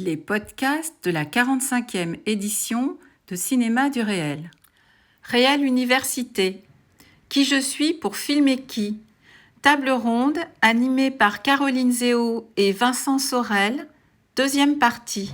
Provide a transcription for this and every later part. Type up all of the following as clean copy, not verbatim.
Les podcasts de la 45e édition de Cinéma du Réel. Réel Université. Qui je suis pour filmer qui? Table ronde animée par Caroline Zéo et Vincent Sorel. Deuxième partie.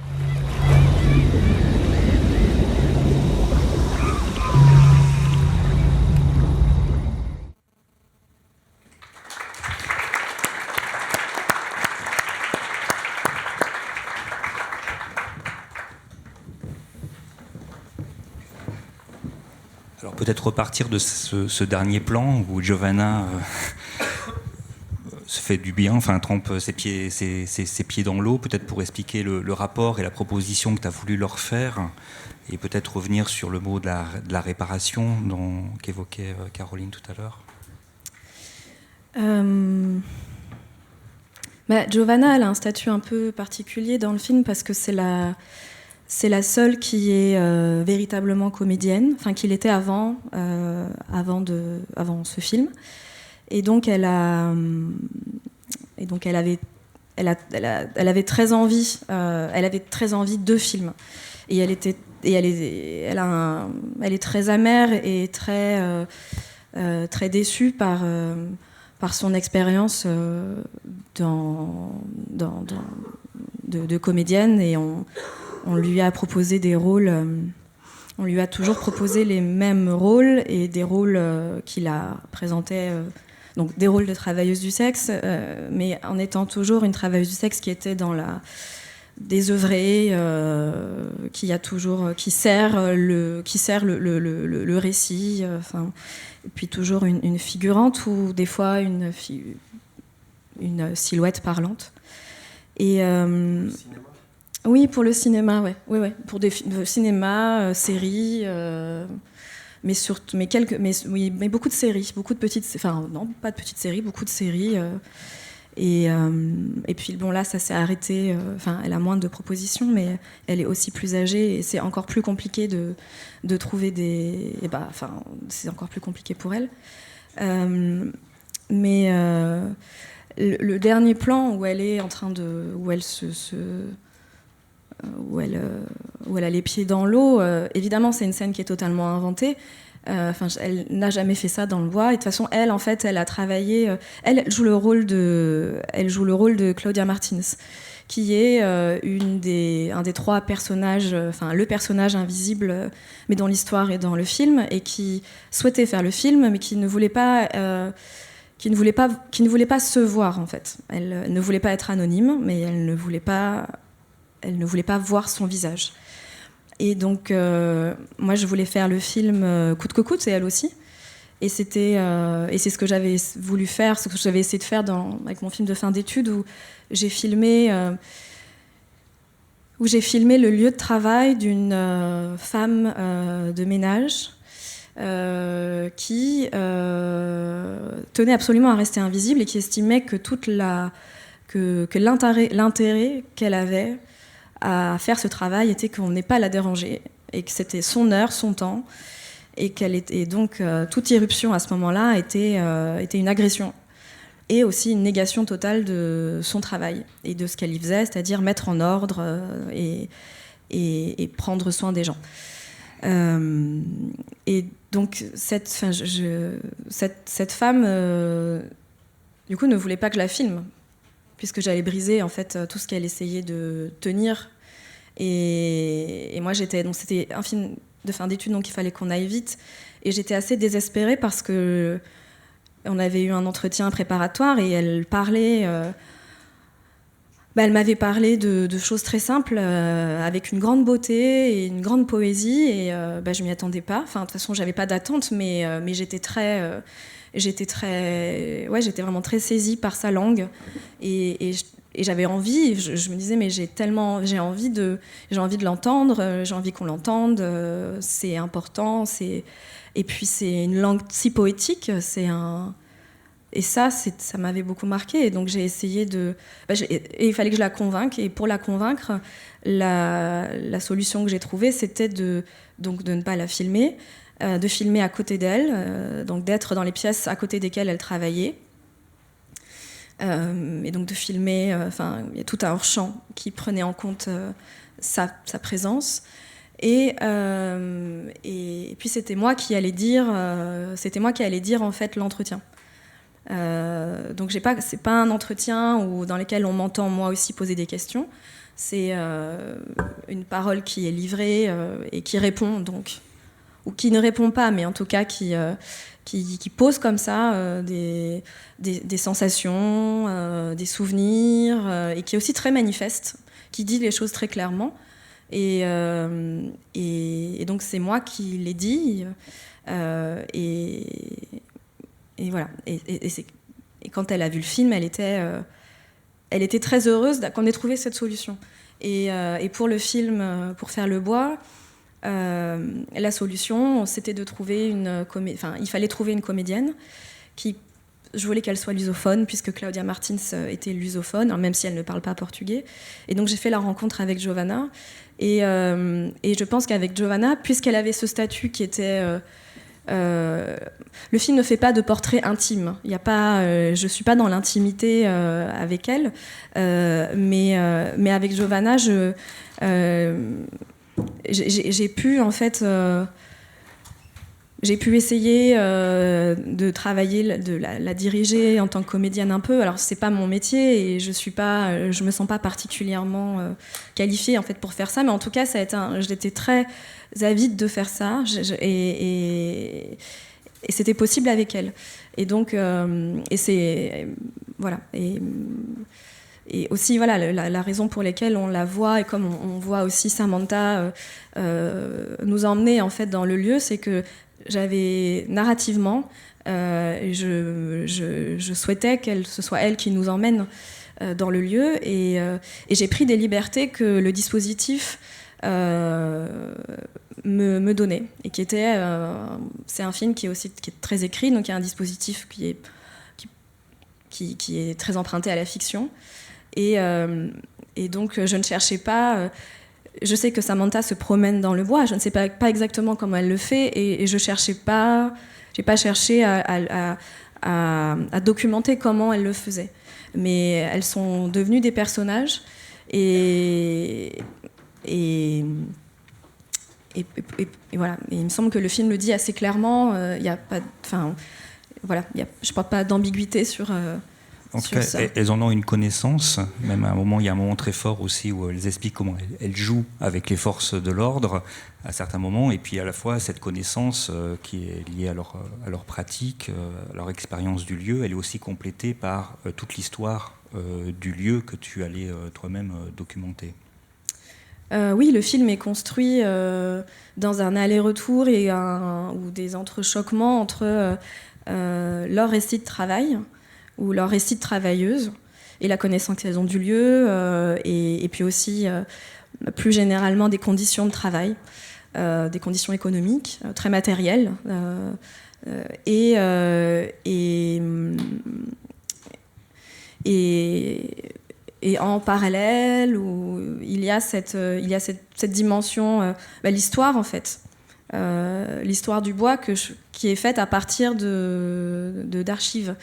Alors peut-être repartir de ce dernier plan où Giovanna se fait du bien, enfin trempe ses pieds dans l'eau, peut-être pour expliquer le rapport et la proposition que tu as voulu leur faire, et peut-être revenir sur le mot de la réparation qu'évoquait Caroline tout à l'heure. Giovanna, elle a un statut un peu particulier dans le film parce que c'est la seule qui est véritablement comédienne, enfin qui l'était avant ce film. Et donc elle avait très envie de films. Et elle est très amère et très déçue par son expérience de comédienne, et on lui a proposé des rôles, on lui a toujours proposé les mêmes rôles, et des rôles qu'il a présentés, donc des rôles de travailleuse du sexe, mais en étant toujours une travailleuse du sexe qui était dans la désœuvrée, qui sert le récit, et puis toujours une figurante ou des fois une silhouette parlante. Et oui, pour le cinéma, ouais. Pour des cinéma, séries, mais beaucoup de séries, beaucoup de petites, enfin non, pas de petites séries, beaucoup de séries. Et puis bon, là, ça s'est arrêté. Elle a moins de propositions, mais elle est aussi plus âgée et c'est encore plus compliqué de trouver des. C'est encore plus compliqué pour elle. Mais le dernier plan où elle est en train où elle a les pieds dans l'eau, évidemment, c'est une scène qui est totalement inventée. Elle n'a jamais fait ça dans le bois. Et de toute façon, elle a travaillé. Elle joue le rôle de Claudia Martins, qui est un des trois personnages, le personnage invisible, mais dans l'histoire et dans le film, et qui souhaitait faire le film, mais qui ne voulait pas se voir, en fait. Elle ne voulait pas être anonyme, mais elle ne voulait pas voir son visage. Et donc, moi, je voulais faire le film coûte que coûte, et elle aussi. Et c'est ce que j'avais voulu faire, ce que j'avais essayé de faire avec mon film de fin d'études, où j'ai filmé le lieu de travail d'une femme de ménage qui tenait absolument à rester invisible et qui estimait que l'intérêt qu'elle avait à faire ce travail était qu'on n'ait pas à la déranger, et que c'était son heure, son temps, et donc toute irruption à ce moment-là était une agression, et aussi une négation totale de son travail et de ce qu'elle y faisait, c'est-à-dire mettre en ordre et prendre soin des gens. Et donc cette femme, du coup, ne voulait pas que je la filme, puisque j'allais briser en fait tout ce qu'elle essayait de tenir. Et moi, donc c'était un film de fin d'études, donc il fallait qu'on aille vite. Et j'étais assez désespérée parce que on avait eu un entretien préparatoire et elle parlait. Elle m'avait parlé de choses très simples, avec une grande beauté et une grande poésie, et je m'y attendais pas. Enfin, de toute façon, j'avais pas d'attente, mais j'étais vraiment très saisie par sa langue, et j'avais envie. Je me disais, mais j'ai envie de l'entendre, j'ai envie qu'on l'entende. C'est important. Et puis c'est une langue si poétique. Et ça m'avait beaucoup marqué. Et donc j'ai essayé et il fallait que je la convainque. Et pour la convaincre, la solution que j'ai trouvée, c'était de ne pas la filmer, de filmer à côté d'elle, donc d'être dans les pièces à côté desquelles elle travaillait. et donc de filmer, il y a tout un hors-champ qui prenait en compte sa présence. Et puis c'était moi qui allais dire en fait l'entretien. Donc c'est pas un entretien dans lequel on m'entend moi aussi poser des questions. C'est une parole qui est livrée et qui répond donc, ou qui ne répond pas, mais en tout cas qui pose comme ça des sensations, des souvenirs, et qui est aussi très manifeste, qui dit les choses très clairement. Et donc c'est moi qui l'ai dit. Et voilà. Et quand elle a vu le film, elle était très heureuse qu'on ait trouvé cette solution. Et pour le film, pour faire le bois, la solution, c'était de trouver il fallait trouver une comédienne je voulais qu'elle soit lusophone, puisque Claudia Martins était lusophone, même si elle ne parle pas portugais. Et donc j'ai fait la rencontre avec Giovanna. Et je pense qu'avec Giovanna, puisqu'elle avait ce statut qui était... le film ne fait pas de portrait intime. Il y a pas, je suis pas dans l'intimité avec elle, mais avec Giovanna, j'ai pu en fait, j'ai pu essayer de travailler, de la diriger en tant que comédienne un peu. Alors c'est pas mon métier et je me sens pas particulièrement qualifiée en fait pour faire ça, mais en tout cas j'étais très avide de faire ça et c'était possible avec elle. Et donc voilà. Et aussi voilà la raison pour laquelle on la voit et comme on voit aussi Samantha nous emmener en fait dans le lieu, c'est que j'avais narrativement je souhaitais ce soit elle qui nous emmène dans le lieu et j'ai pris des libertés que le dispositif me donnait et qui était c'est un film qui est très écrit, donc il y a un dispositif qui est très emprunté à la fiction et donc je ne cherchais pas je sais que Samantha se promène dans le bois, je ne sais pas exactement comment elle le fait et je cherchais pas, j'ai pas cherché à documenter comment elle le faisait, mais elles sont devenues des personnages et voilà. Et il me semble que le film le dit assez clairement. Il y a pas, voilà, je crois pas d'ambiguïté sur. En tout cas, elles en ont une connaissance. Même à un moment, il y a un moment très fort aussi où elles expliquent comment elles jouent avec les forces de l'ordre à certains moments. Et puis à la fois cette connaissance qui est liée à leur pratique, à leur expérience du lieu, elle est aussi complétée par toute l'histoire du lieu que tu allais toi-même documenter. Oui, le film est construit dans un aller-retour ou des entrechoquements entre leur récit de travail ou leur récit de travailleuse et la connaissance qu'elles ont du lieu et puis aussi plus généralement des conditions de travail, des conditions économiques très matérielles et en parallèle, où il y a cette dimension, l'histoire en fait, l'histoire du bois qui est faite à partir d'archives.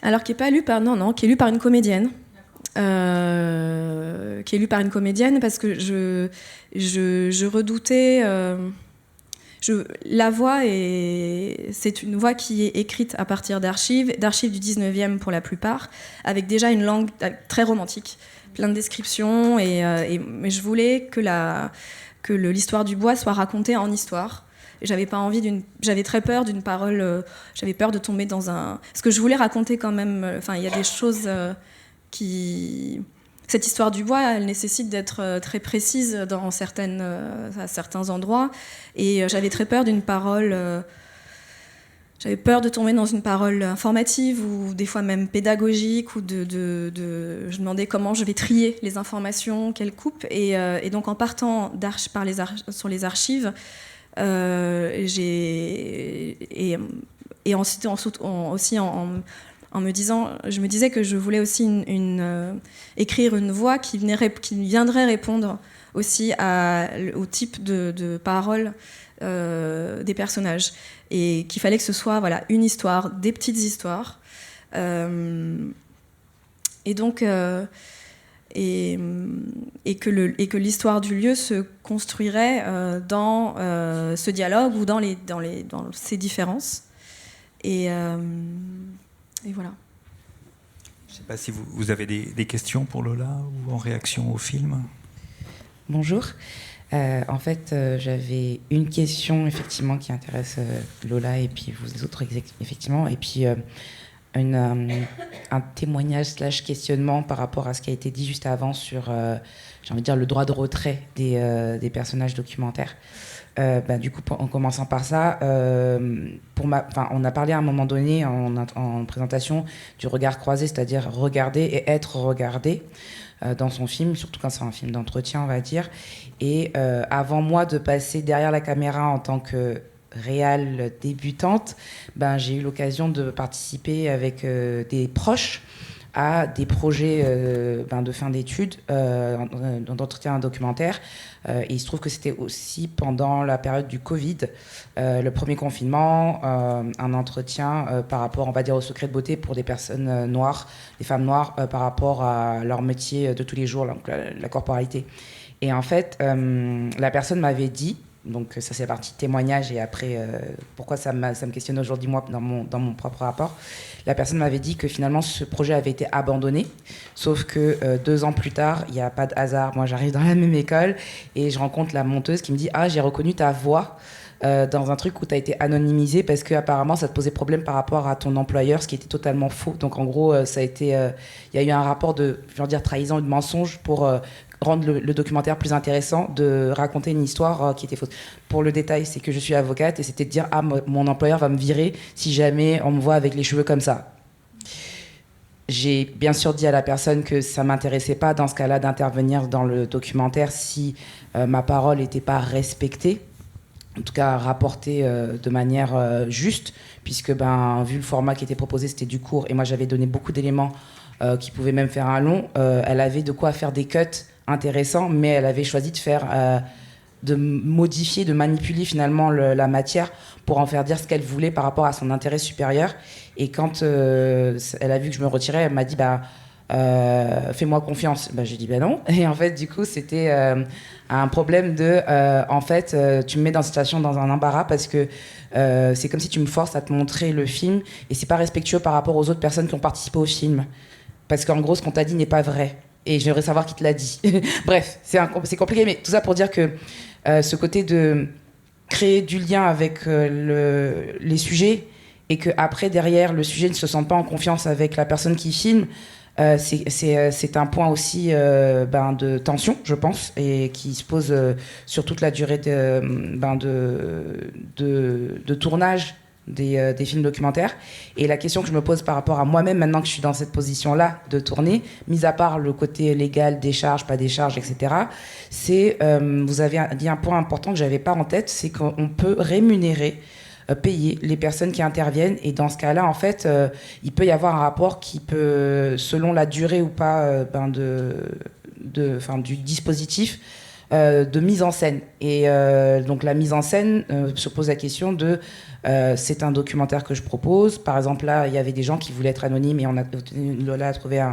Alors qui n'est pas lu par qui est lu par une comédienne. Qui est lu par une comédienne parce que je redoutais. La voix, c'est une voix qui est écrite à partir d'archives du 19e pour la plupart, avec déjà une langue très romantique, plein de descriptions, mais je voulais que l'histoire du bois soit racontée en histoire. J'avais très peur d'une parole, j'avais peur de tomber dans parce que je voulais raconter quand même, il y a des choses cette histoire du bois, elle nécessite d'être très précise à certains endroits. Et j'avais très peur d'une parole... j'avais peur de tomber dans une parole informative ou des fois même pédagogique. Ou je me demandais comment je vais trier les informations, quelle coupe. Et donc en partant sur les archives, et ensuite aussi en je me disais que je voulais aussi écrire une voix qui viendrait répondre aussi au type de paroles des personnages, et qu'il fallait que ce soit une histoire, des petites histoires, et donc et que l'histoire du lieu se construirait dans ce dialogue ou dans ces différences, et voilà. Je ne sais pas si vous avez des questions pour Lola ou en réaction au film. Bonjour. En fait, j'avais une question effectivement qui intéresse Lola et puis vous autres effectivement, et puis un témoignage / questionnement par rapport à ce qui a été dit juste avant sur, j'ai envie de dire, le droit de retrait des personnages documentaires. Du coup, en commençant par ça, on a parlé à un moment donné en présentation du regard croisé, c'est-à-dire regarder et être regardé dans son film, surtout quand c'est un film d'entretien, on va dire. Et avant moi de passer derrière la caméra en tant que réal débutante, j'ai eu l'occasion de participer avec des proches à des projets de fin d'études, d'entretien documentaire. Et il se trouve que c'était aussi pendant la période du Covid, le premier confinement, un entretien par rapport, on va dire, au secret de beauté pour des personnes noires, des femmes noires, par rapport à leur métier de tous les jours, donc la corporalité. Et en fait, la personne m'avait dit, donc ça c'est la partie témoignage, et après pourquoi ça me questionne aujourd'hui moi dans mon propre rapport. La personne m'avait dit que finalement ce projet avait été abandonné, sauf que 2 ans plus tard, il n'y a pas de hasard, moi j'arrive dans la même école et je rencontre la monteuse qui me dit « Ah, j'ai reconnu ta voix dans un truc où tu as été anonymisé parce qu'apparemment ça te posait problème par rapport à ton employeur, ce qui était totalement faux. » Donc en gros, ça a été, il y a eu un rapport de, je veux dire, trahison et de mensonge pour rendre le documentaire plus intéressant, de raconter une histoire qui était fausse. Pour le détail, c'est que je suis avocate et c'était de dire « Ah, mon employeur va me virer si jamais on me voit avec les cheveux comme ça. » J'ai bien sûr dit à la personne que ça ne m'intéressait pas dans ce cas-là d'intervenir dans le documentaire si ma parole n'était pas respectée, en tout cas rapportée de manière juste, puisque vu le format qui était proposé, c'était du court et moi j'avais donné beaucoup d'éléments qui pouvaient même faire un long. Elle avait de quoi faire des cuts intéressant, mais elle avait choisi de modifier, de manipuler finalement la matière pour en faire dire ce qu'elle voulait par rapport à son intérêt supérieur. Et quand elle a vu que je me retirais, elle m'a dit fais-moi confiance. J'ai dit non. Et en fait, du coup, c'était un problème de tu me mets dans une situation, dans un embarras, parce que c'est comme si tu me forces à te montrer le film et c'est pas respectueux par rapport aux autres personnes qui ont participé au film. Parce qu'en gros, ce qu'on t'a dit n'est pas vrai. Et j'aimerais savoir qui te l'a dit. Bref, c'est compliqué, mais tout ça pour dire que ce côté de créer du lien avec les sujets et qu'après, derrière, le sujet ne se sente pas en confiance avec la personne qui filme, c'est un point aussi de tension, je pense, et qui se pose sur toute la durée de tournage des films documentaires. Et la question que je me pose par rapport à moi-même, maintenant que je suis dans cette position-là de tourner, mis à part le côté légal, des charges, pas des charges, etc., c'est, vous avez dit un point important que je n'avais pas en tête, c'est qu'on peut rémunérer, payer les personnes qui interviennent. Et dans ce cas-là, en fait, il peut y avoir un rapport qui peut, selon la durée ou pas du dispositif, de mise en scène. Et donc la mise en scène se pose la question de c'est un documentaire que je propose. Par exemple, là, il y avait des gens qui voulaient être anonymes et Lola a trouvé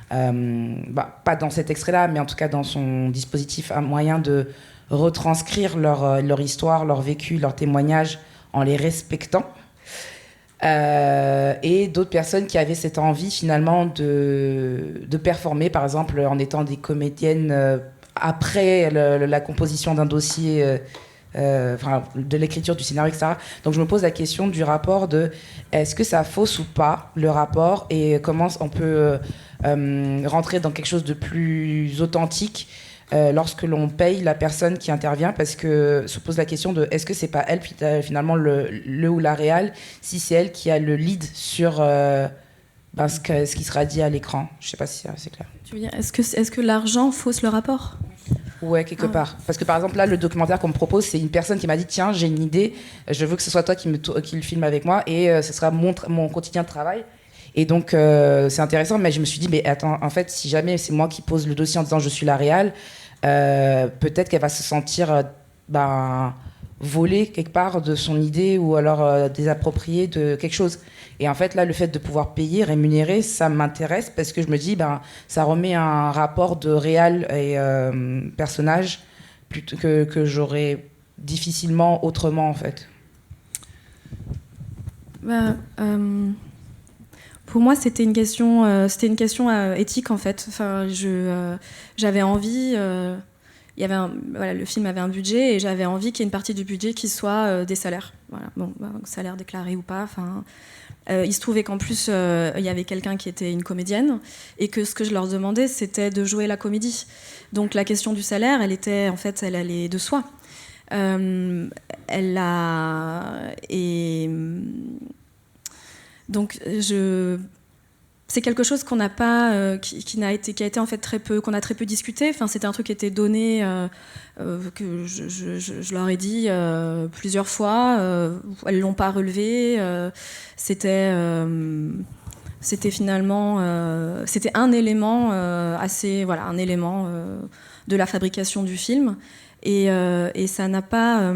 pas dans cet extrait-là, mais en tout cas dans son dispositif, un moyen de retranscrire leur histoire, leur vécu, leur témoignage en les respectant. Et d'autres personnes qui avaient cette envie finalement de performer, par exemple en étant des comédiennes après la composition d'un dossier, de l'écriture du scénario, etc. Donc je me pose la question du rapport de est-ce que ça fausse ou pas le rapport et comment on peut rentrer dans quelque chose de plus authentique lorsque l'on paye la personne qui intervient, parce que se pose la question de est-ce que c'est pas elle finalement le ou la réal, si c'est elle qui a le lead sur ce qui sera dit à l'écran. Je sais pas si c'est clair. Tu veux dire, est-ce que l'argent fausse le rapport ? Ouais, quelque part. Parce que par exemple, là, le documentaire qu'on me propose, c'est une personne qui m'a dit tiens, j'ai une idée, je veux que ce soit toi qui le filme avec moi et ce sera mon quotidien de travail. Et donc, c'est intéressant, mais je me suis dit, mais attends, en fait, si jamais c'est moi qui pose le dossier en disant je suis la réal, peut-être qu'elle va se sentir volée quelque part de son idée ou alors désappropriée de quelque chose. Et en fait, là, le fait de pouvoir payer, rémunérer, ça m'intéresse parce que je me dis, ça remet un rapport de réal et personnage plutôt que j'aurais difficilement autrement, en fait. Pour moi, c'était une question éthique, en fait. Enfin, j'avais envie... le film avait un budget et j'avais envie qu'il y ait une partie du budget qui soit des salaires. Voilà. Bon, salaire déclaré ou pas. Il se trouvait qu'en plus, il y avait quelqu'un qui était une comédienne et que ce que je leur demandais, c'était de jouer la comédie. Donc la question du salaire, elle allait de soi. Donc c'est quelque chose qu'on n'a pas, qui a été en fait qu'on a très peu discuté. Enfin, c'était un truc qui était donné, que je leur ai dit plusieurs fois. Elles l'ont pas relevé. C'était finalement, c'était un élément un élément de la fabrication du film, et ça n'a pas.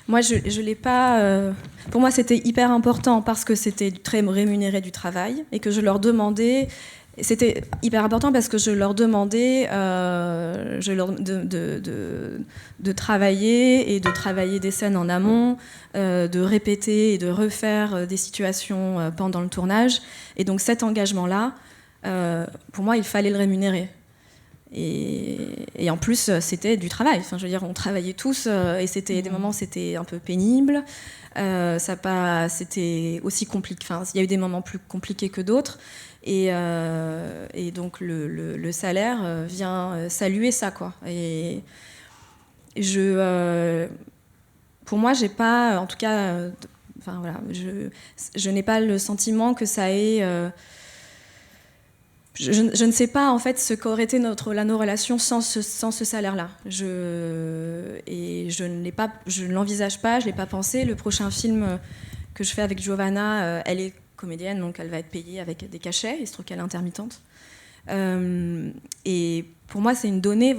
Moi, je l'ai pas. Pour moi, c'était hyper important parce que c'était très rémunéré du travail et que je leur demandais. C'était hyper important parce que je leur demandais de travailler et de travailler des scènes en amont, de répéter et de refaire des situations pendant le tournage. Et donc cet engagement-là, pour moi, il fallait le rémunérer. Et en plus, c'était du travail. Enfin, je veux dire, on travaillait tous et c'était des moments, c'était un peu pénible. C'était aussi compliqué. Enfin, il y a eu des moments plus compliqués que d'autres. Et donc le salaire vient saluer ça, quoi. Et pour moi, j'ai pas, en tout cas, je n'ai pas le sentiment que ça ait. Je ne sais pas en fait ce qu'aurait été nos relations sans ce salaire-là. Je ne l'envisage pas, je l'ai pas pensé. Le prochain film que je fais avec Giovanna, elle est comédienne, donc elle va être payée avec des cachets. Il se trouve qu'elle est intermittente. Et pour moi, c'est une donnée,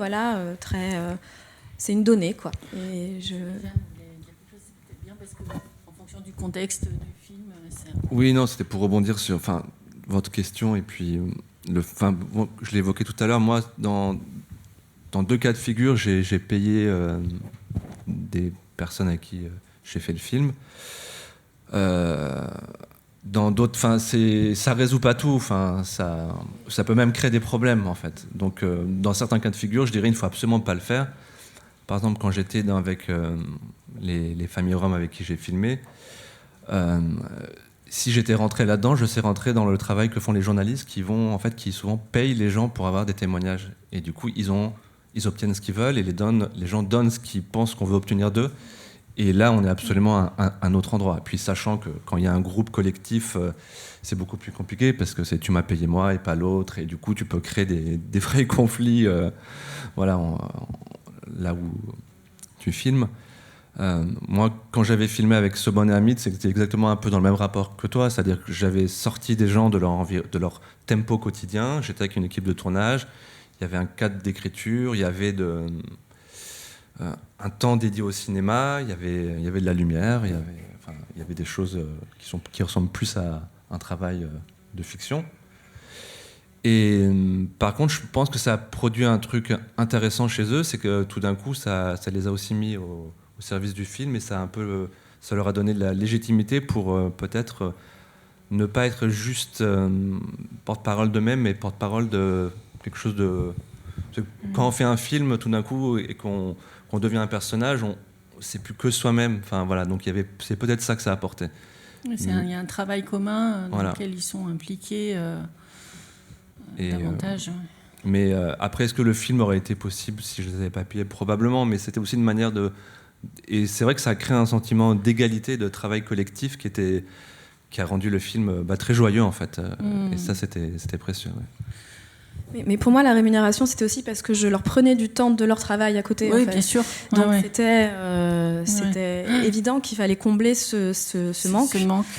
c'est une donnée, quoi. Et je... C'était bien parce que en fonction du contexte du film, Oui, non, c'était pour rebondir sur, votre question et puis. Je l'ai évoqué tout à l'heure, moi, dans 2 cas de figure, j'ai payé des personnes à qui j'ai fait le film. Dans d'autres, ça résout pas tout, ça peut même créer des problèmes, en fait. Donc, dans certains cas de figure, je dirais qu'il ne faut absolument pas le faire. Par exemple, quand j'étais avec les familles roms avec qui j'ai filmé, si j'étais rentré là-dedans, je serais rentré dans le travail que font les journalistes qui souvent payent les gens pour avoir des témoignages. Et du coup, ils obtiennent ce qu'ils veulent et les gens donnent ce qu'ils pensent qu'on veut obtenir d'eux. Et là, on est absolument à un autre endroit. Puis sachant que quand il y a un groupe collectif, c'est beaucoup plus compliqué parce que c'est tu m'as payé moi et pas l'autre. Et du coup, tu peux créer des vrais conflits là où tu filmes. Moi, quand j'avais filmé avec Sobon et Hamid, c'était exactement un peu dans le même rapport que toi, c'est-à-dire que j'avais sorti des gens de leur tempo quotidien, j'étais avec une équipe de tournage, il y avait un cadre d'écriture, il y avait un temps dédié au cinéma, il y avait de la lumière, il y avait des choses qui ressemblent plus à un travail de fiction. Et par contre, je pense que ça a produit un truc intéressant chez eux, c'est que tout d'un coup, ça les a aussi mis au service du film et ça leur a donné de la légitimité pour peut-être ne pas être juste porte-parole d'eux-mêmes, mais porte-parole de quelque chose de... Quand on fait un film tout d'un coup et qu'on devient un personnage, c'est plus que soi-même. Donc c'est peut-être ça que ça a apporté. Il y a un travail commun dans lequel ils sont impliqués davantage. Mais après, est-ce que le film aurait été possible si je ne les avais pas payés ? Probablement, mais c'était aussi une manière de... Et c'est vrai que ça a créé un sentiment d'égalité, de travail collectif qui a rendu le film très joyeux, en fait. Et ça, c'était précieux. Ouais. Mais pour moi, la rémunération, c'était aussi parce que je leur prenais du temps de leur travail à côté. Oui, en fait. bien sûr. Donc Ouais, ouais. c'était évident qu'il fallait combler ce manque,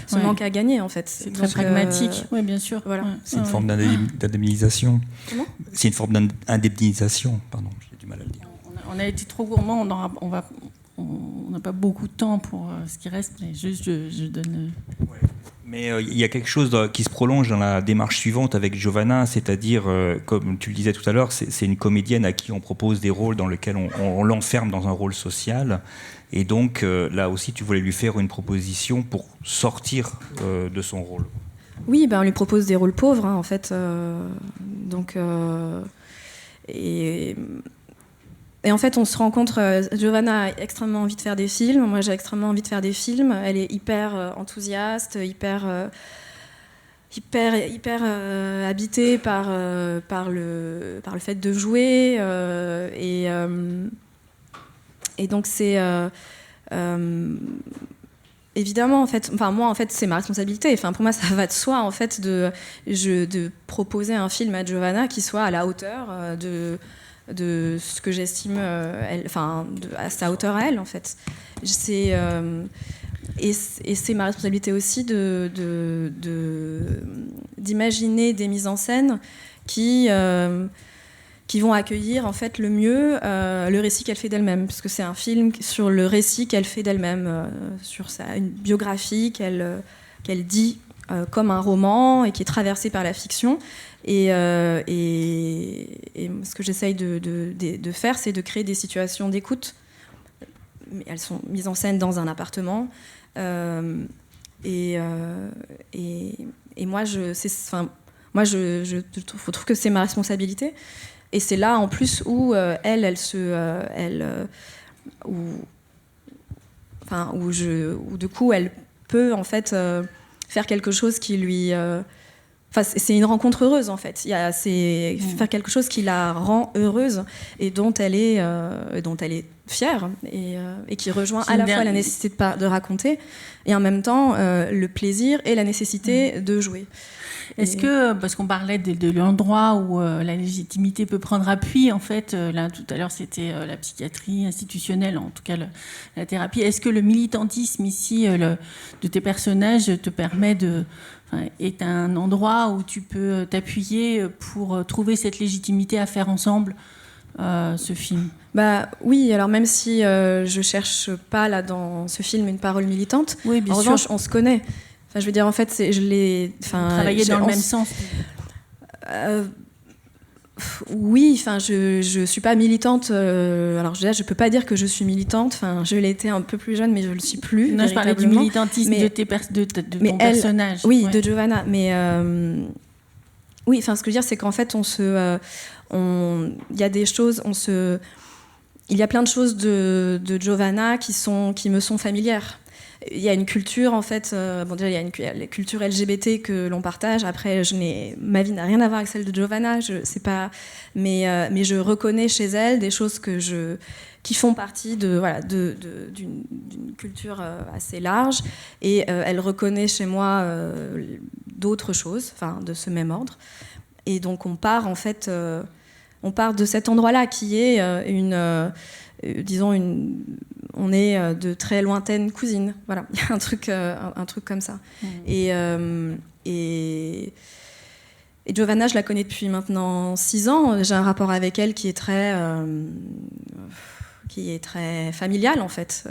Ce manque à gagner en fait. C'est très pragmatique. Oui, bien sûr. Voilà. Ouais, C'est une ouais, forme ouais. d'indemnisation. Comment ? C'est une forme d'indemnisation, pardon, j'ai du mal à le dire. On a été trop gourmand, on n'a pas beaucoup de temps pour ce qui reste, mais juste je donne... Mais il y a quelque chose qui se prolonge dans la démarche suivante avec Giovanna, c'est-à-dire, comme tu le disais tout à l'heure, c'est une comédienne à qui on propose des rôles dans lesquels on l'enferme dans un rôle social. Et donc, là aussi, tu voulais lui faire une proposition pour sortir de son rôle. Oui, on lui propose des rôles pauvres, en fait. Et en fait, on se rencontre. Giovanna a extrêmement envie de faire des films. Moi, j'ai extrêmement envie de faire des films. Elle est hyper enthousiaste, hyper habitée par le fait de jouer. Et donc, c'est évidemment, en fait, moi, en fait, c'est ma responsabilité. Enfin, pour moi, ça va de soi, en fait, de proposer un film à Giovanna qui soit à la hauteur de ce que j'estime à sa hauteur à elle, en fait. Et c'est ma responsabilité aussi d'imaginer des mises en scène qui vont accueillir en fait le mieux le récit qu'elle fait d'elle-même, puisque c'est un film sur le récit qu'elle fait d'elle-même, sur une biographie qu'elle dit comme un roman et qui est traversée par la fiction. Et ce que j'essaye de faire, c'est de créer des situations d'écoute. Elles sont mises en scène dans un appartement. Et moi, je trouve que c'est ma responsabilité. Et c'est là, en plus, où où du coup, elle peut en fait faire quelque chose qui lui. C'est une rencontre heureuse en fait. C'est faire quelque chose qui la rend heureuse et dont elle est fière et qui rejoint à la fois la nécessité de raconter et en même temps le plaisir et la nécessité de jouer. Est-ce que, parce qu'on parlait de l'endroit où la légitimité peut prendre appui, en fait, là tout à l'heure c'était la psychiatrie institutionnelle, en tout cas la thérapie, est-ce que le militantisme ici de tes personnages te permet est un endroit où tu peux t'appuyer pour trouver cette légitimité à faire ensemble ce film ? Oui, alors même si je cherche pas là dans ce film une parole militante, oui, bien en sûr. revanche on se connaît. Enfin, je veux dire, en fait, travailler dans le même sens. Oui, enfin, je suis pas militante. Alors, je peux pas dire que je suis militante. Enfin, je l'ai été un peu plus jeune, mais je le suis plus. Non, je parlais du militantisme de ton personnage. Oui, ouais. De Giovanna. Mais oui, enfin, ce que je veux dire, c'est qu'en fait, il y a des choses, il y a plein de choses de Giovanna qui me sont familières. Il y a une culture, en fait, déjà, il y a la culture LGBT que l'on partage. Après, ma vie n'a rien à voir avec celle de Giovanna, mais je reconnais chez elle des choses qui font partie d'une culture assez large. Et elle reconnaît chez moi d'autres choses, de ce même ordre. Et donc, on part de cet endroit-là qui est on est de très lointaines cousines. Voilà, il y a un truc comme ça. Et Giovanna, je la connais depuis maintenant 6 ans. J'ai un rapport avec elle qui est très familial, en fait.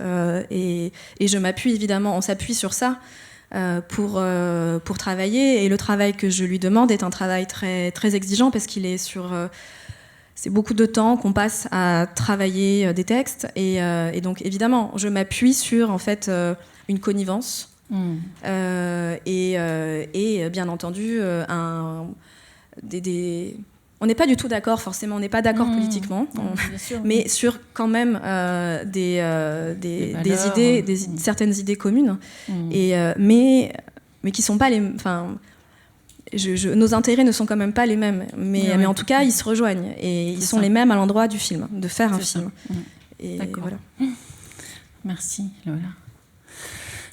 Et je m'appuie, évidemment, on s'appuie sur ça pour travailler. Et le travail que je lui demande est un travail très, très exigeant parce qu'il est sur... c'est beaucoup de temps qu'on passe à travailler des textes et donc évidemment je m'appuie sur en fait une connivence et bien entendu on n'est pas du tout d'accord forcément, on n'est pas d'accord politiquement, mais sur quand même des idées, certaines idées communes mais qui sont pas les nos intérêts ne sont quand même pas les mêmes, mais en tout cas, ils se rejoignent et ils sont les mêmes à l'endroit du film, de faire un film. Et d'accord. voilà. Merci, Lola.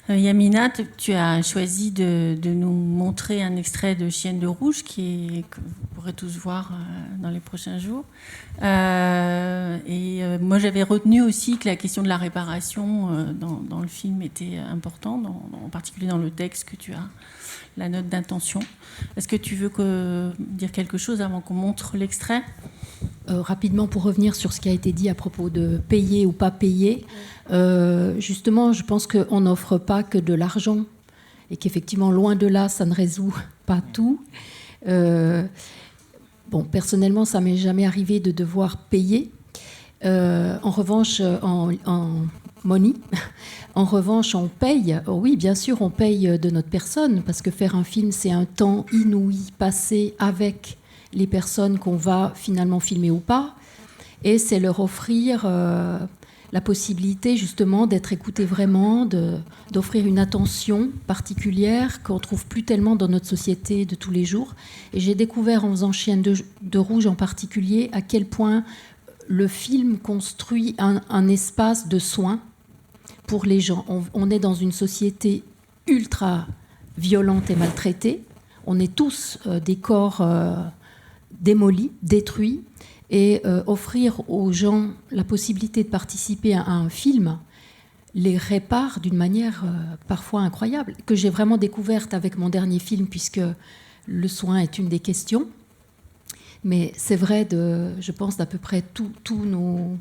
Yamina, tu as choisi de nous montrer un extrait de Chienne de Rouge que vous pourrez tous voir dans les prochains jours. Moi, j'avais retenu aussi que la question de la réparation dans le film était importante, en particulier dans le texte que tu as, la note d'intention. Est-ce que tu veux dire quelque chose avant qu'on montre l'extrait ? Rapidement, pour revenir sur ce qui a été dit à propos de payer ou pas payer, justement, je pense qu'on n'offre pas que de l'argent et qu'effectivement, loin de là, ça ne résout pas tout. Personnellement, ça m'est jamais arrivé de devoir payer. En revanche, en money, en revanche, on paye. Oui, bien sûr, on paye de notre personne parce que faire un film, c'est un temps inouï passé avec les personnes qu'on va finalement filmer ou pas, et c'est leur offrir la possibilité justement d'être écouté vraiment, d'offrir une attention particulière qu'on trouve plus tellement dans notre société de tous les jours. Et j'ai découvert en faisant Chienne de Rouge en particulier à quel point le film construit un espace de soins pour les gens. On est dans une société ultra violente et maltraitée. On est tous des corps démolis, détruits, et offrir aux gens la possibilité de participer à un film les répare d'une manière parfois incroyable, que j'ai vraiment découverte avec mon dernier film, puisque le soin est une des questions. Mais c'est vrai, je pense, d'à peu près tous nos...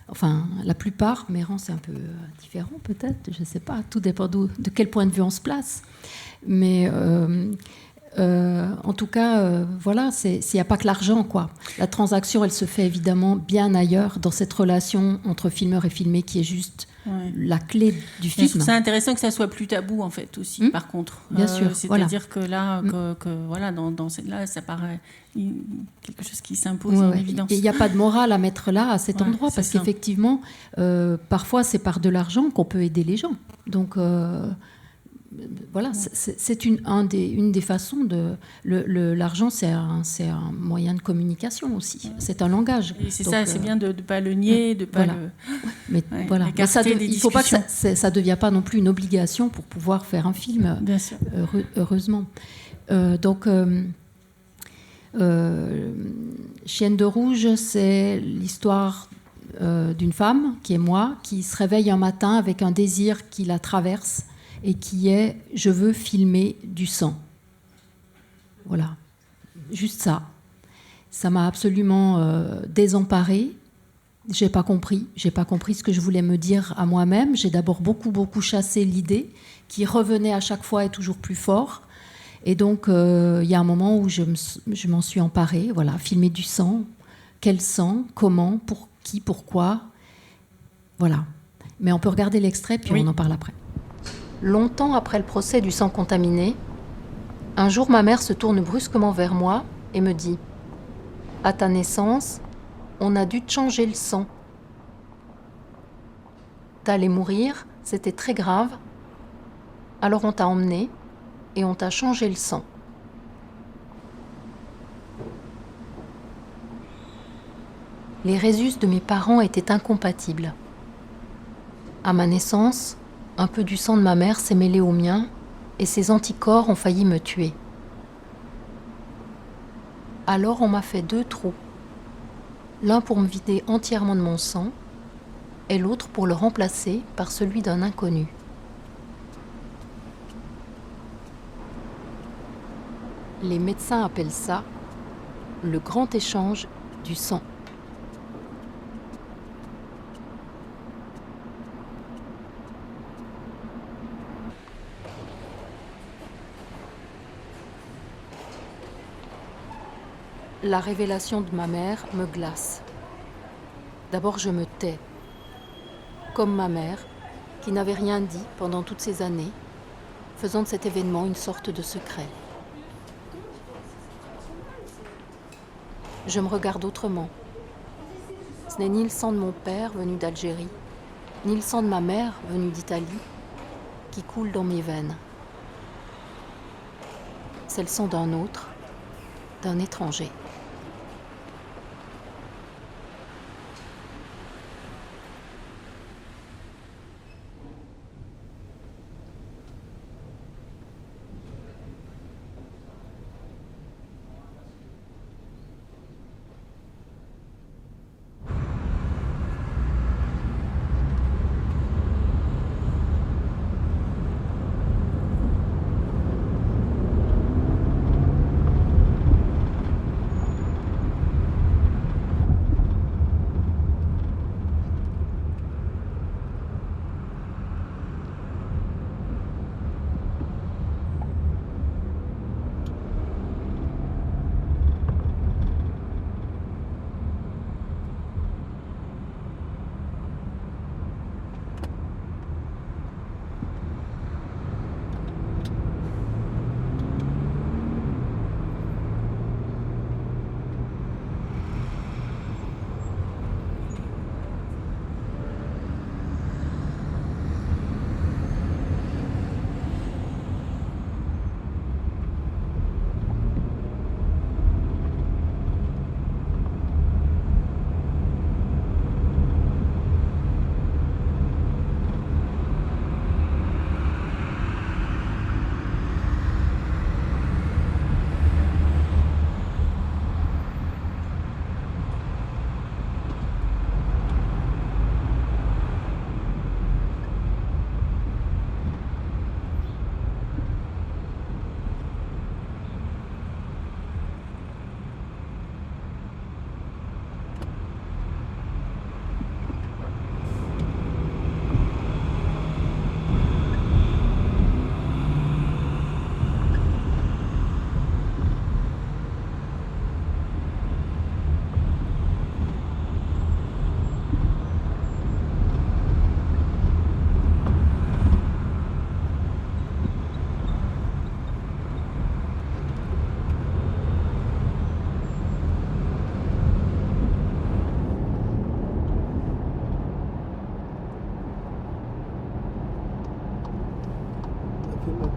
Enfin, la plupart, Méran, c'est un peu différent peut-être, je ne sais pas, tout dépend de quel point de vue on se place. Mais... en tout cas, voilà, s'il n'y a pas que l'argent, quoi. La transaction, elle se fait évidemment bien ailleurs, dans cette relation entre filmeur et filmé qui est juste la clé du film. Je trouve ça intéressant que ça soit plus tabou, en fait, aussi, par contre. Bien sûr. C'est-à-dire que là, voilà, dans là, ça paraît quelque chose qui s'impose en évidence. Il n'y a pas de morale à mettre là, à cet endroit, parce qu'effectivement, parfois, c'est par de l'argent qu'on peut aider les gens. Donc... voilà, c'est une des façons de... L'argent, c'est un moyen de communication aussi. C'est un langage. Et c'est ça, c'est bien de ne pas le nier, de ne pas le... Mais voilà. Mais il ne faut pas que ça ne devienne pas non plus une obligation pour pouvoir faire un film, bien sûr. Heureusement. Chienne de Rouge, c'est l'histoire d'une femme, qui est moi, qui se réveille un matin avec un désir qui la traverse, et qui est « je veux filmer du sang ». Voilà, juste ça. Ça m'a absolument désemparée. J'ai pas compris ce que je voulais me dire à moi-même. J'ai d'abord beaucoup chassé l'idée, qui revenait à chaque fois et toujours plus fort. Et donc, il y a un moment où je m'en suis emparée. Voilà, filmer du sang. Quel sang ? Comment ? Pour qui ? Pourquoi ? Voilà. Mais on peut regarder l'extrait, puis on en parle après. Longtemps après le procès du sang contaminé, un jour ma mère se tourne brusquement vers moi et me dit « À ta naissance, on a dû te changer le sang. T'allais mourir, c'était très grave, alors on t'a emmené et on t'a changé le sang. » Les résus de mes parents étaient incompatibles. À ma naissance, un peu du sang de ma mère s'est mêlé au mien et ses anticorps ont failli me tuer. Alors on m'a fait 2 trous, l'un pour me vider entièrement de mon sang et l'autre pour le remplacer par celui d'un inconnu. Les médecins appellent ça le grand échange du sang. La révélation de ma mère me glace. D'abord, je me tais, comme ma mère, qui n'avait rien dit pendant toutes ces années, faisant de cet événement une sorte de secret. Je me regarde autrement. Ce n'est ni le sang de mon père venu d'Algérie, ni le sang de ma mère venu d'Italie, qui coule dans mes veines. C'est le sang d'un autre, d'un étranger.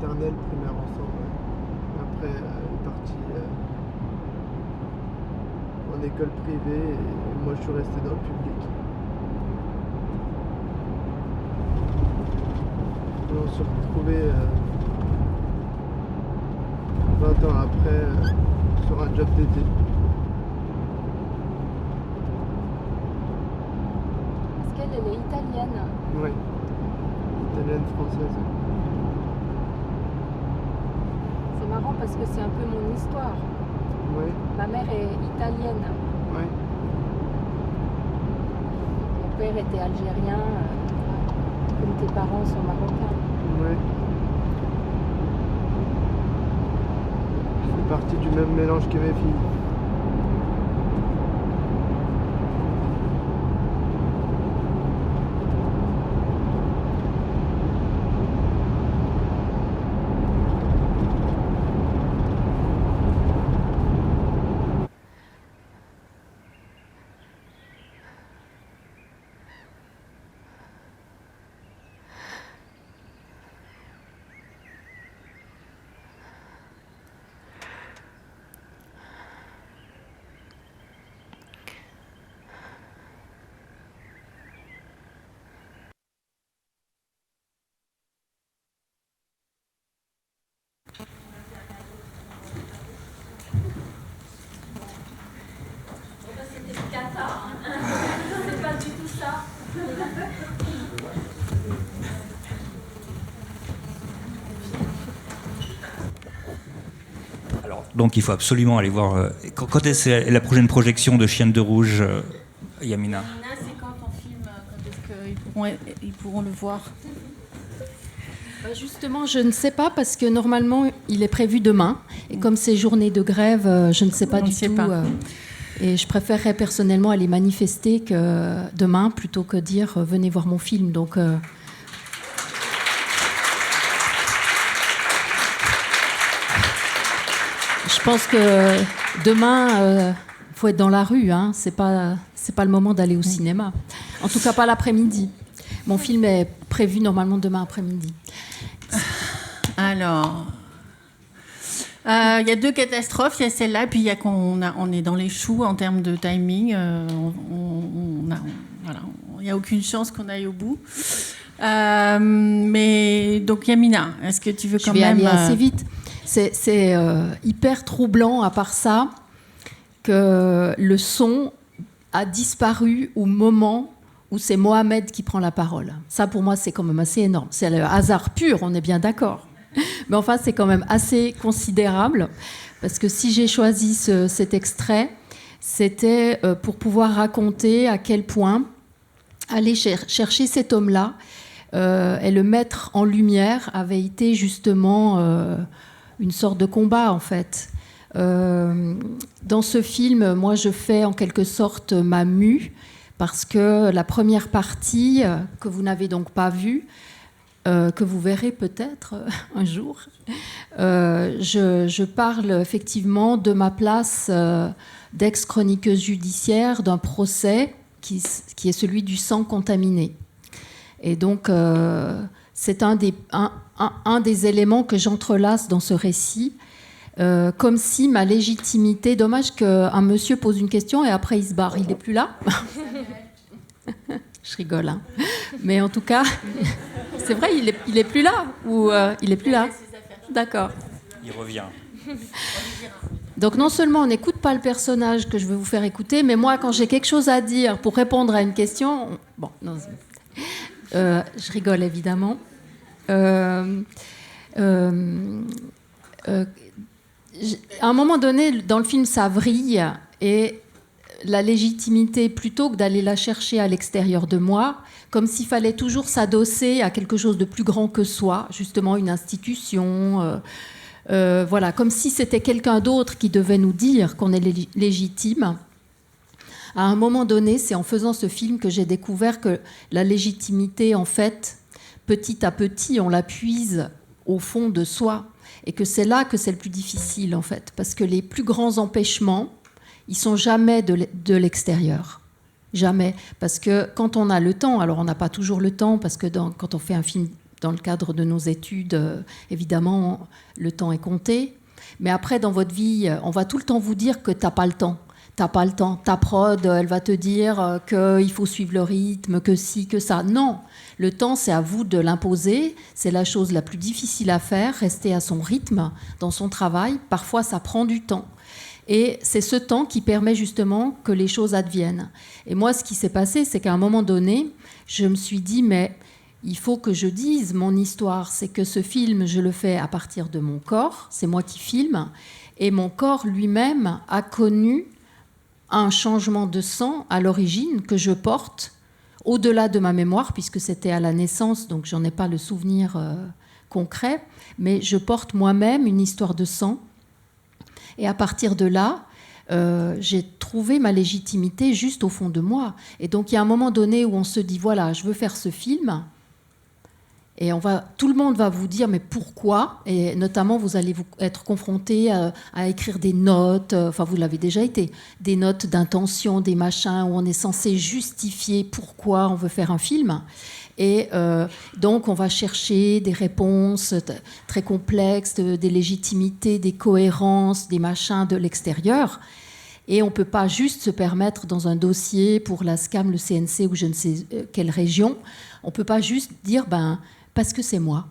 maternelle, primaire ensemble. Après, elle est partie en école privée et moi je suis resté dans le public. Et on s'est retrouvés 20 ans après sur un job d'été. Parce qu'elle est italienne. Oui, italienne française. C'est marrant parce que c'est un peu mon histoire. Oui. Ma mère est italienne. Oui. Mon père était algérien, comme tes parents sont marocains. Oui. Je fais partie du même mélange que mes filles. Donc il faut absolument aller voir. Quand est-ce la prochaine projection de Chienne de Rouge, Yamina? C'est quand on filme, quand est-ce qu'ils pourront le voir? Justement, je ne sais pas parce que normalement il est prévu demain. Et comme c'est journée de grève, je ne sais pas du tout. Et je préférerais personnellement aller manifester que demain plutôt que dire venez voir mon film. Donc. Je pense que demain, faut être dans la rue. Hein. C'est pas le moment d'aller au cinéma. En tout cas, pas l'après-midi. Mon film est prévu normalement demain après-midi. Alors, il y a deux catastrophes. Il y a celle-là, puis il y a on est dans les choux en termes de timing. Il n'y a aucune chance qu'on aille au bout. Mais donc, Yamina, est-ce que tu veux quand même... Je vais aller assez vite. C'est hyper troublant, à part ça, que le son a disparu au moment où c'est Mohamed qui prend la parole. Ça, pour moi, c'est quand même assez énorme. C'est le hasard pur, on est bien d'accord. Mais enfin, c'est quand même assez considérable, parce que si j'ai choisi cet extrait, c'était pour pouvoir raconter à quel point aller chercher cet homme-là et le mettre en lumière avait été justement... une sorte de combat, en fait. Dans ce film, moi, je fais en quelque sorte ma mue, parce que la première partie, que vous n'avez donc pas vue, que vous verrez peut-être un jour, je parle effectivement de ma place d'ex-chroniqueuse judiciaire d'un procès qui est celui du sang contaminé. Et donc... c'est un des éléments que j'entrelace dans ce récit, comme si ma légitimité... Dommage qu'un monsieur pose une question et après il se barre. Il n'est plus là. Je rigole, hein. Mais en tout cas, c'est vrai, il est plus là. Ou il est plus là. D'accord. Il revient. Donc non seulement on n'écoute pas le personnage que je veux vous faire écouter, mais moi, quand j'ai quelque chose à dire pour répondre à une question... Bon, non, je rigole évidemment. À un moment donné, dans le film, ça vrille et la légitimité, plutôt que d'aller la chercher à l'extérieur de moi, comme s'il fallait toujours s'adosser à quelque chose de plus grand que soi, justement une institution, voilà, comme si c'était quelqu'un d'autre qui devait nous dire qu'on est légitime. À un moment donné, c'est en faisant ce film que j'ai découvert que la légitimité, en fait, petit à petit, on la puise au fond de soi. Et que c'est là que c'est le plus difficile, en fait. Parce que les plus grands empêchements, ils sont jamais de l'extérieur. Jamais. Parce que quand on a le temps, alors on n'a pas toujours le temps, parce que quand on fait un film dans le cadre de nos études, évidemment, le temps est compté. Mais après, dans votre vie, on va tout le temps vous dire que tu n'as pas le temps. T'as pas le temps. Ta prod, elle va te dire qu'il faut suivre le rythme, que ci, que ça. Non, le temps, c'est à vous de l'imposer. C'est la chose la plus difficile à faire, rester à son rythme dans son travail. Parfois, ça prend du temps. Et c'est ce temps qui permet justement que les choses adviennent. Et moi, ce qui s'est passé, c'est qu'à un moment donné, je me suis dit, mais il faut que je dise mon histoire. C'est que ce film, je le fais à partir de mon corps. C'est moi qui filme. Et mon corps lui-même a connu un changement de sang à l'origine que je porte au-delà de ma mémoire, puisque c'était à la naissance, donc j'en ai pas le souvenir concret, mais je porte moi-même une histoire de sang. Et à partir de là, j'ai trouvé ma légitimité juste au fond de moi. Et donc il y a un moment donné où on se dit, voilà, je veux faire ce film. Et tout le monde va vous dire, mais pourquoi ? Et notamment, vous allez être confronté à écrire des notes, enfin vous l'avez déjà été, des notes d'intention, des machins, où on est censé justifier pourquoi on veut faire un film. Et donc, on va chercher des réponses très complexes, des légitimités, des cohérences, des machins de l'extérieur. Et on ne peut pas juste se permettre dans un dossier pour la SCAM, le CNC ou je ne sais quelle région, on ne peut pas juste dire, parce que c'est moi,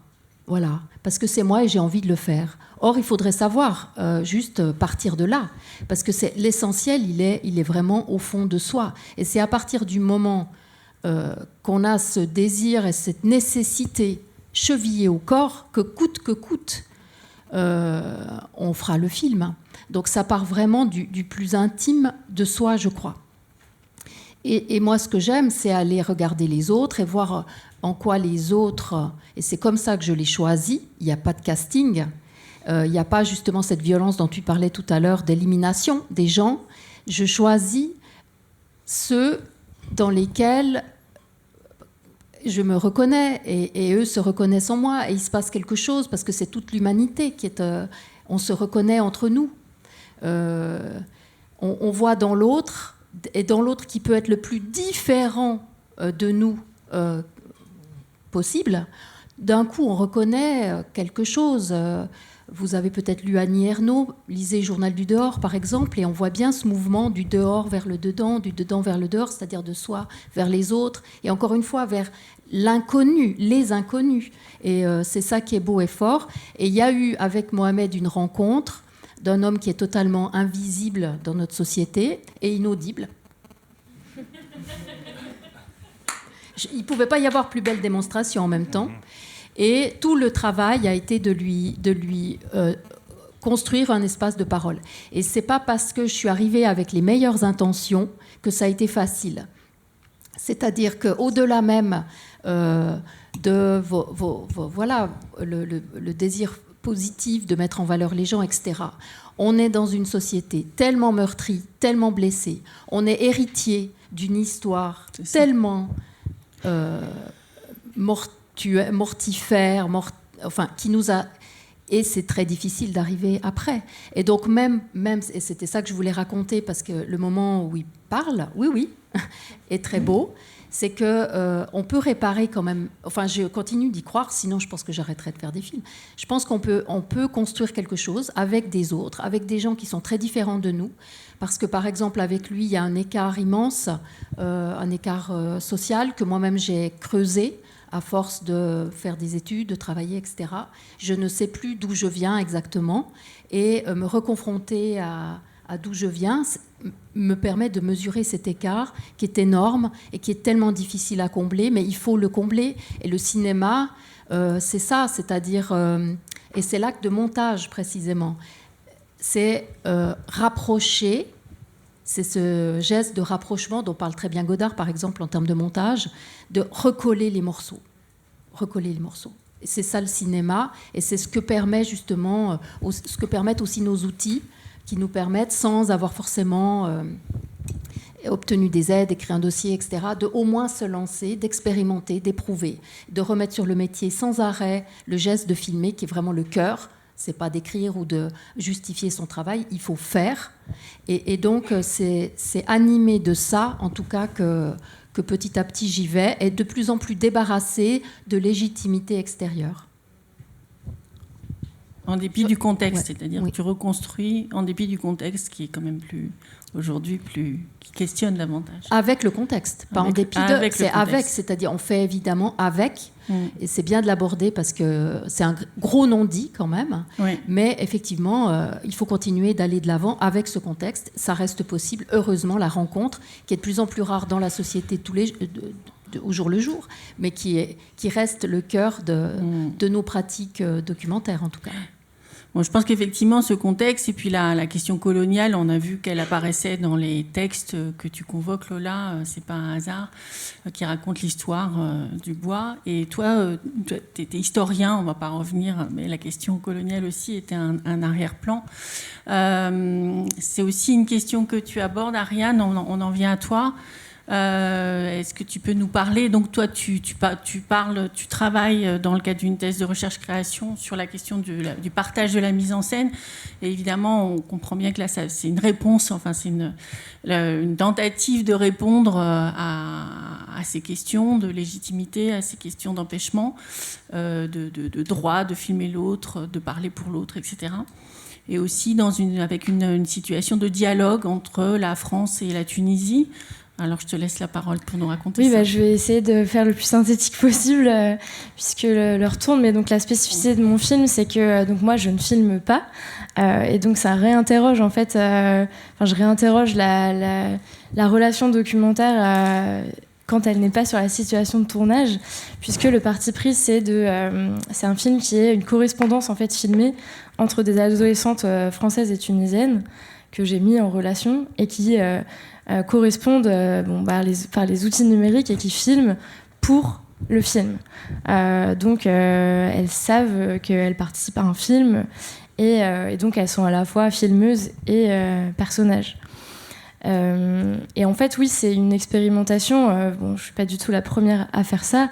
voilà, parce que c'est moi et j'ai envie de le faire. Or, il faudrait savoir juste partir de là, parce que l'essentiel, il est vraiment au fond de soi. Et c'est à partir du moment qu'on a ce désir et cette nécessité chevillée au corps que coûte, on fera le film. Donc ça part vraiment du plus intime de soi, je crois. Et moi, ce que j'aime, c'est aller regarder les autres et voir en quoi les autres... Et c'est comme ça que je les choisis. Il n'y a pas de casting. Il n'y a pas justement cette violence dont tu parlais tout à l'heure, d'élimination des gens. Je choisis ceux dans lesquels je me reconnais et eux se reconnaissent en moi. Et il se passe quelque chose parce que c'est toute l'humanité qui est... on se reconnaît entre nous. On voit dans l'autre... et dans l'autre qui peut être le plus différent de nous possible, d'un coup on reconnaît quelque chose. Vous avez peut-être lu Annie Ernaux, lisez Journal du dehors par exemple, et on voit bien ce mouvement du dehors vers le dedans, du dedans vers le dehors, c'est-à-dire de soi vers les autres, et encore une fois vers l'inconnu, les inconnus. Et c'est ça qui est beau et fort. Et il y a eu avec Mohamed une rencontre d'un homme qui est totalement invisible dans notre société et inaudible. Il ne pouvait pas y avoir plus belle démonstration en même temps. Et tout le travail a été de lui construire un espace de parole. Et ce n'est pas parce que je suis arrivée avec les meilleures intentions que ça a été facile. C'est-à-dire qu'au-delà même de voilà, le désir positif de mettre en valeur les gens, etc. On est dans une société tellement meurtrie, tellement blessée. On est héritier d'une histoire tellement mortifère, enfin, qui nous a... Et c'est très difficile d'arriver après. Et donc même, et c'était ça que je voulais raconter, parce que le moment où il parle, oui, est très beau, c'est qu'on peut réparer quand même... Enfin, je continue d'y croire, sinon je pense que j'arrêterai de faire des films. Je pense qu'on peut construire quelque chose avec des autres, avec des gens qui sont très différents de nous. Parce que, par exemple, avec lui, il y a un écart immense, un écart social que moi-même j'ai creusé à force de faire des études, de travailler, etc. Je ne sais plus d'où je viens exactement. Et me reconfronter à d'où je viens me permet de mesurer cet écart qui est énorme et qui est tellement difficile à combler, mais il faut le combler. Et le cinéma, c'est ça, c'est-à-dire... et c'est l'acte de montage, précisément. C'est rapprocher, c'est ce geste de rapprochement dont parle très bien Godard, par exemple, en termes de montage, de recoller les morceaux. Recoller les morceaux. Et c'est ça le cinéma, et c'est ce que permet justement, ce que permettent aussi nos outils, qui nous permettent, sans avoir forcément obtenu des aides, écrit un dossier, etc., de au moins se lancer, d'expérimenter, d'éprouver, de remettre sur le métier sans arrêt le geste de filmer, qui est vraiment le cœur. C'est pas d'écrire ou de justifier son travail, il faut faire. Et donc, c'est animé de ça, en tout cas, que que petit à petit j'y vais, et de plus en plus débarrassée de légitimité extérieure. En dépit du contexte, Ouais. c'est-à-dire Oui. que tu reconstruis en dépit du contexte qui est quand même aujourd'hui qui questionne davantage. Avec le contexte, pas en dépit de. Avec le C'est avec, contexte. c'est-à-dire on fait évidemment avec, Mm. et c'est bien de l'aborder parce que c'est un gros non-dit quand même, Oui. mais effectivement, il faut continuer d'aller de l'avant avec ce contexte. Ça reste possible, heureusement, la rencontre, qui est de plus en plus rare dans la société au jour le jour, mais qui reste le cœur de nos pratiques documentaires en tout cas. Bon, je pense qu'effectivement, ce contexte, et puis la question coloniale, on a vu qu'elle apparaissait dans les textes que tu convoques, Lola, c'est pas un hasard, qui raconte l'histoire du bois. Et toi, tu étais historien, on va pas revenir, mais la question coloniale aussi était un arrière-plan. C'est aussi une question que tu abordes, Ariane, on en vient à toi. Est-ce que tu peux nous parler? Donc toi, tu travailles dans le cadre d'une thèse de recherche-création sur la question du partage de la mise en scène. Et évidemment, on comprend bien que là, c'est une réponse, enfin c'est une tentative de répondre à ces questions de légitimité, à ces questions d'empêchement, de droit de filmer l'autre, de parler pour l'autre, etc. Et aussi avec une situation de dialogue entre la France et la Tunisie. Alors, je te laisse la parole pour nous raconter ça. Oui, je vais essayer de faire le plus synthétique possible, puisque l'heure tourne. Mais donc, la spécificité de mon film, c'est que donc moi, je ne filme pas. Et donc, ça réinterroge, en fait... je réinterroge la relation documentaire quand elle n'est pas sur la situation de tournage, puisque le parti pris, c'est un film qui est une correspondance, en fait, filmée entre des adolescentes françaises et tunisiennes que j'ai mis en relation et qui... correspondent par les outils numériques et qui filment pour le film. Donc elles savent qu'elles participent à un film et donc elles sont à la fois filmeuses et personnages. Et en fait, oui, c'est une expérimentation. Je ne suis pas du tout la première à faire ça.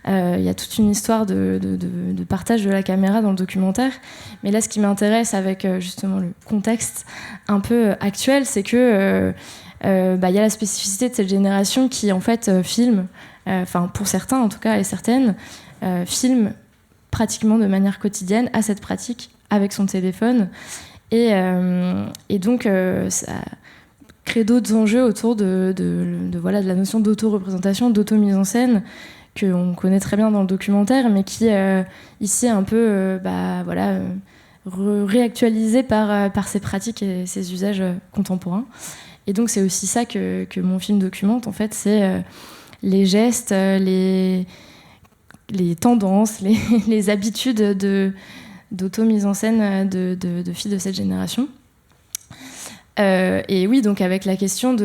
Il y a toute une histoire de partage de la caméra dans le documentaire. Mais là, ce qui m'intéresse avec justement le contexte un peu actuel, c'est que y a la spécificité de cette génération qui, en fait, filme, pour certains en tout cas, et certaines, filment pratiquement de manière quotidienne à cette pratique avec son téléphone. Et donc, ça crée d'autres enjeux autour de la notion d'auto-représentation, d'auto-mise en scène, qu'on connaît très bien dans le documentaire, mais qui, ici, est un peu réactualisée par ces pratiques et ces usages contemporains. Et donc, c'est aussi ça que mon film documente, en fait, c'est les gestes, les tendances, les habitudes d'auto-mise en scène de filles de cette génération. Et oui, donc avec la question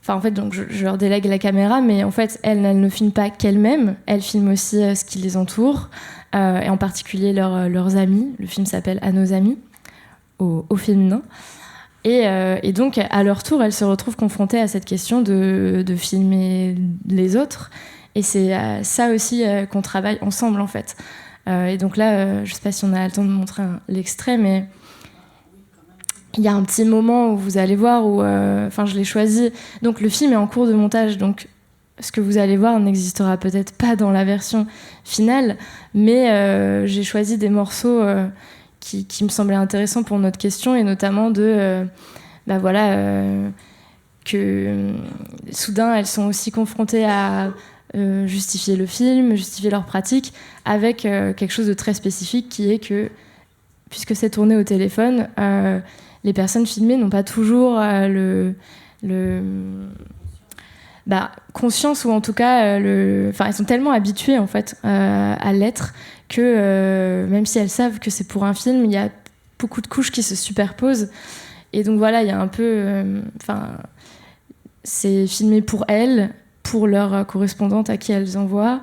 en fait, donc je leur délègue la caméra, mais en fait, elles ne filment pas qu'elles-mêmes, elles filment aussi ce qui les entoure, et en particulier leurs amis. Le film s'appelle « À nos amis », au féminin. Et donc, à leur tour, elles se retrouvent confrontées à cette question de filmer les autres. Et c'est ça aussi qu'on travaille ensemble, en fait. Et donc là, je ne sais pas si on a le temps de montrer l'extrait, mais il y a un petit moment où vous allez voir où... je l'ai choisi. Donc, le film est en cours de montage, donc ce que vous allez voir n'existera peut-être pas dans la version finale, mais j'ai choisi des morceaux... qui me semblait intéressant pour notre question, et notamment que soudain elles sont aussi confrontées à justifier le film, justifier leur pratique, avec quelque chose de très spécifique qui est que, puisque c'est tourné au téléphone, les personnes filmées n'ont pas toujours conscience, ou en tout cas elles sont tellement habituées en fait à l'être que même si elles savent que c'est pour un film, il y a beaucoup de couches qui se superposent, et donc voilà, il y a un peu c'est filmé pour elles, pour leur correspondante à qui elles envoient,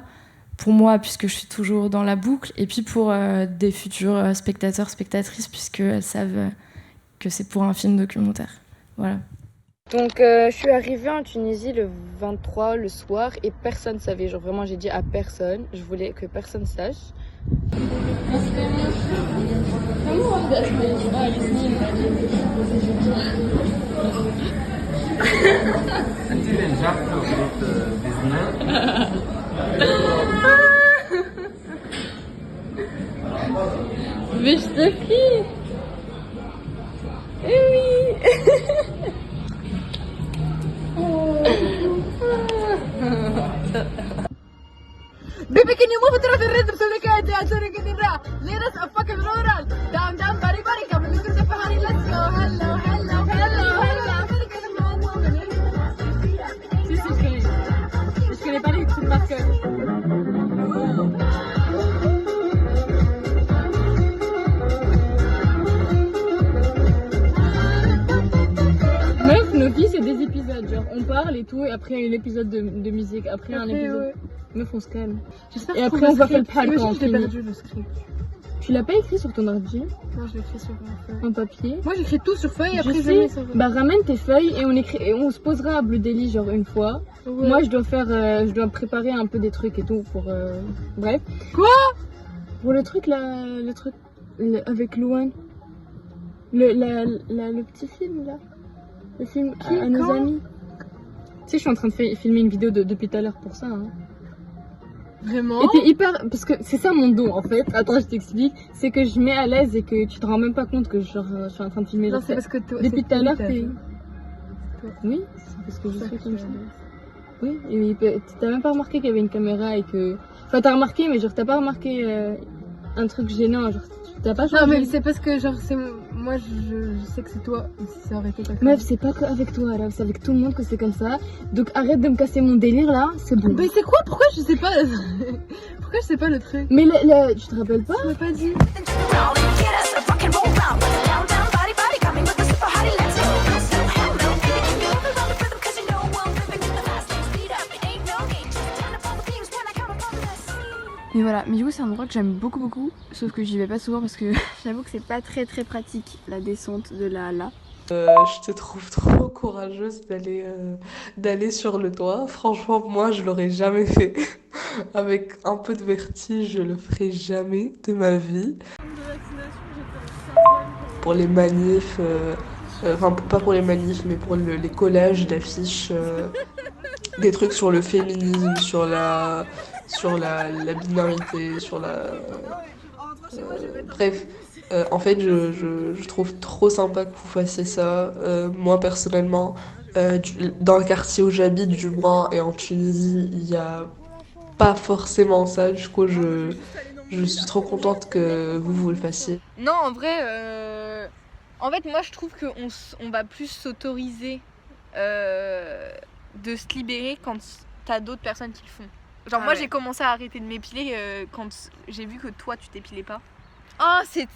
pour moi puisque je suis toujours dans la boucle, et puis pour des futurs spectateurs, spectatrices, puisqu'elles savent que c'est pour un film documentaire. Voilà. Donc je suis arrivée en Tunisie le 23 le soir et personne ne savait, genre vraiment j'ai dit à personne, je voulais que personne sache. Mais je te prie. Eh oui. Baby, can you move it to the rhythm so they can't dance, so they can rap? Lead us a fucking rural. Down, down, body, body, come and look at the party. Let's go. Hello, hello, hello, hello. Si, si, je connais. Je connais pas les trucs par cœur. Meuf, nos filles, c'est des épisodes. Genre, on parle et tout, et après, il y a un épisode de musique. Après, un épisode. Ouais. Meuf, on se calme. Et après, on va faire le pad quand on finit. Perdu le script. Tu l'as pas écrit sur ton ordi? Non, je l'ai écrit sur feuille. En papier? Moi, j'écris tout sur feuille, après je sais. mets ça. Bah, ramène tes feuilles et on écrit, et on se posera à Blue Daily genre une fois. Ouais. Moi, je dois préparer un peu des trucs et tout pour. Bref. Quoi? Pour le truc là, avec Louane. Le petit film là. Le film à nos amis. Tu sais, je suis en train de filmer une vidéo depuis tout à l'heure pour ça. Hein. Vraiment? Et t'es hyper. Parce que c'est ça mon don en fait. Attends, je t'explique. C'est que je mets à l'aise et que tu te rends même pas compte que genre, je suis en train de filmer. Non, c'est parce que depuis tout à l'heure, t'es. Oui, c'est parce que je suis comme ça. Oui, et t'as même pas remarqué qu'il y avait une caméra et que. Enfin, t'as remarqué, mais genre, t'as pas remarqué un truc gênant. Genre, t'as pas changé. Non, mais c'est parce que genre, c'est. Moi, je sais que c'est toi. Si ça aurait été pas Meuf, c'est pas qu'avec toi, là. C'est avec tout le monde que c'est comme ça. Donc, arrête de me casser mon délire là. C'est bon. Mais c'est quoi? Pourquoi je sais pas? Pourquoi je sais pas le truc? Mais tu te rappelles pas? Tu m'as pas dit. Mais voilà, mais du coup c'est un endroit que j'aime beaucoup, sauf que j'y vais pas souvent parce que j'avoue que c'est pas très pratique la descente de la là. Je te trouve trop courageuse d'aller sur le toit. Franchement, moi je l'aurais jamais fait. Avec un peu de vertige, je le ferai jamais de ma vie. Pour les manifs, enfin pas pour les manifs, mais pour les collages d'affiches, des trucs sur le féminisme, sur la binarité, sur la... bref, en fait, je trouve trop sympa que vous fassiez ça. Moi, personnellement, dans le quartier où j'habite, du moins, et en Tunisie, il n'y a pas forcément ça. Du coup, je suis trop contente que vous le fassiez. Non, en vrai, en fait, moi, je trouve qu'on va plus s'autoriser de se libérer quand t'as d'autres personnes qui le font. Genre moi j'ai commencé à arrêter de m'épiler quand j'ai vu que toi tu t'épilais pas. Oh c'est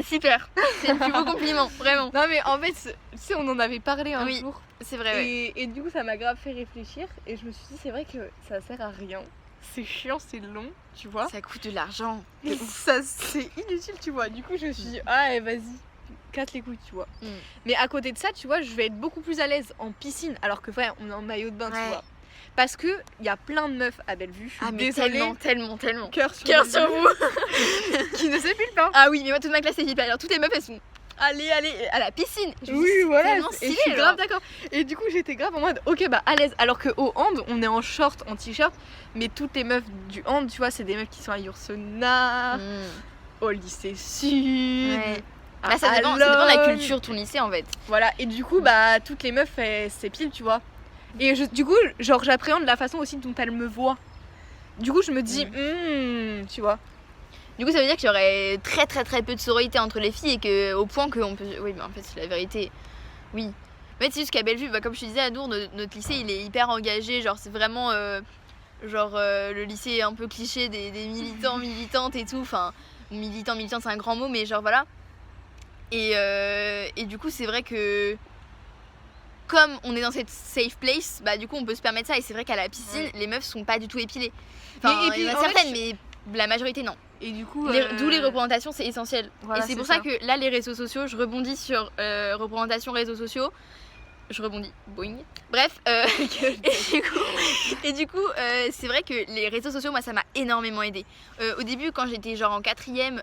super, c'est le plus beau compliment, vraiment. Non mais en fait tu sais on en avait parlé un jour. C'est vrai. Et du coup ça m'a grave fait réfléchir et je me suis dit c'est vrai que ça sert à rien. C'est chiant, c'est long, tu vois. Ça coûte de l'argent. Ça c'est inutile tu vois. Du coup je me suis dit vas-y. Casse les couilles tu vois. Mais à côté de ça tu vois je vais être beaucoup plus à l'aise en piscine alors que ouais on est en maillot de bain tu vois. Parce que il y a plein de meufs à Bellevue. Ah mais tellement. Cœur sur vous. Qui ne s'épilent pas. Ah oui mais moi toute ma classe s'épile. Alors toutes les meufs elles sont allez à la piscine. Oui voilà. Stylé, et je suis grave d'accord. Et du coup j'étais grave en mode ok bah à l'aise. Alors que au hand on est en short, en t-shirt. Mais toutes les meufs du hand tu vois c'est des meufs qui sont à Yourcenar, au lycée Sud. Ouais. Bah, ça dépend de la culture ton lycée en fait. Voilà et du coup bah toutes les meufs elles s'épilent tu vois. Et du coup, genre, j'appréhende la façon aussi dont elle me voit. Du coup, je me dis, tu vois. Du coup, ça veut dire qu'il y aurait très peu de sororité entre les filles et qu'au point qu'on peut. Oui, mais en fait, c'est la vérité. Oui. Mais c'est juste qu'à Bellevue, bah, comme je te disais, à Dour, notre lycée, il est hyper engagé. Genre, c'est vraiment. Le lycée un peu cliché des militants, militantes et tout. Enfin, militante, c'est un grand mot, mais genre, voilà. Et du coup, c'est vrai que. Comme on est dans cette safe place, bah du coup on peut se permettre ça et c'est vrai qu'à la piscine les meufs sont pas du tout épilées. Enfin il y en a certaines mais la majorité non. Et du coup d'où les représentations c'est essentiel. Voilà, et c'est pour ça que là les réseaux sociaux, je rebondis sur représentation réseaux sociaux. Je rebondis, boing. Bref, et du coup c'est vrai que les réseaux sociaux moi ça m'a énormément aidé. Au début quand j'étais genre en 4ème,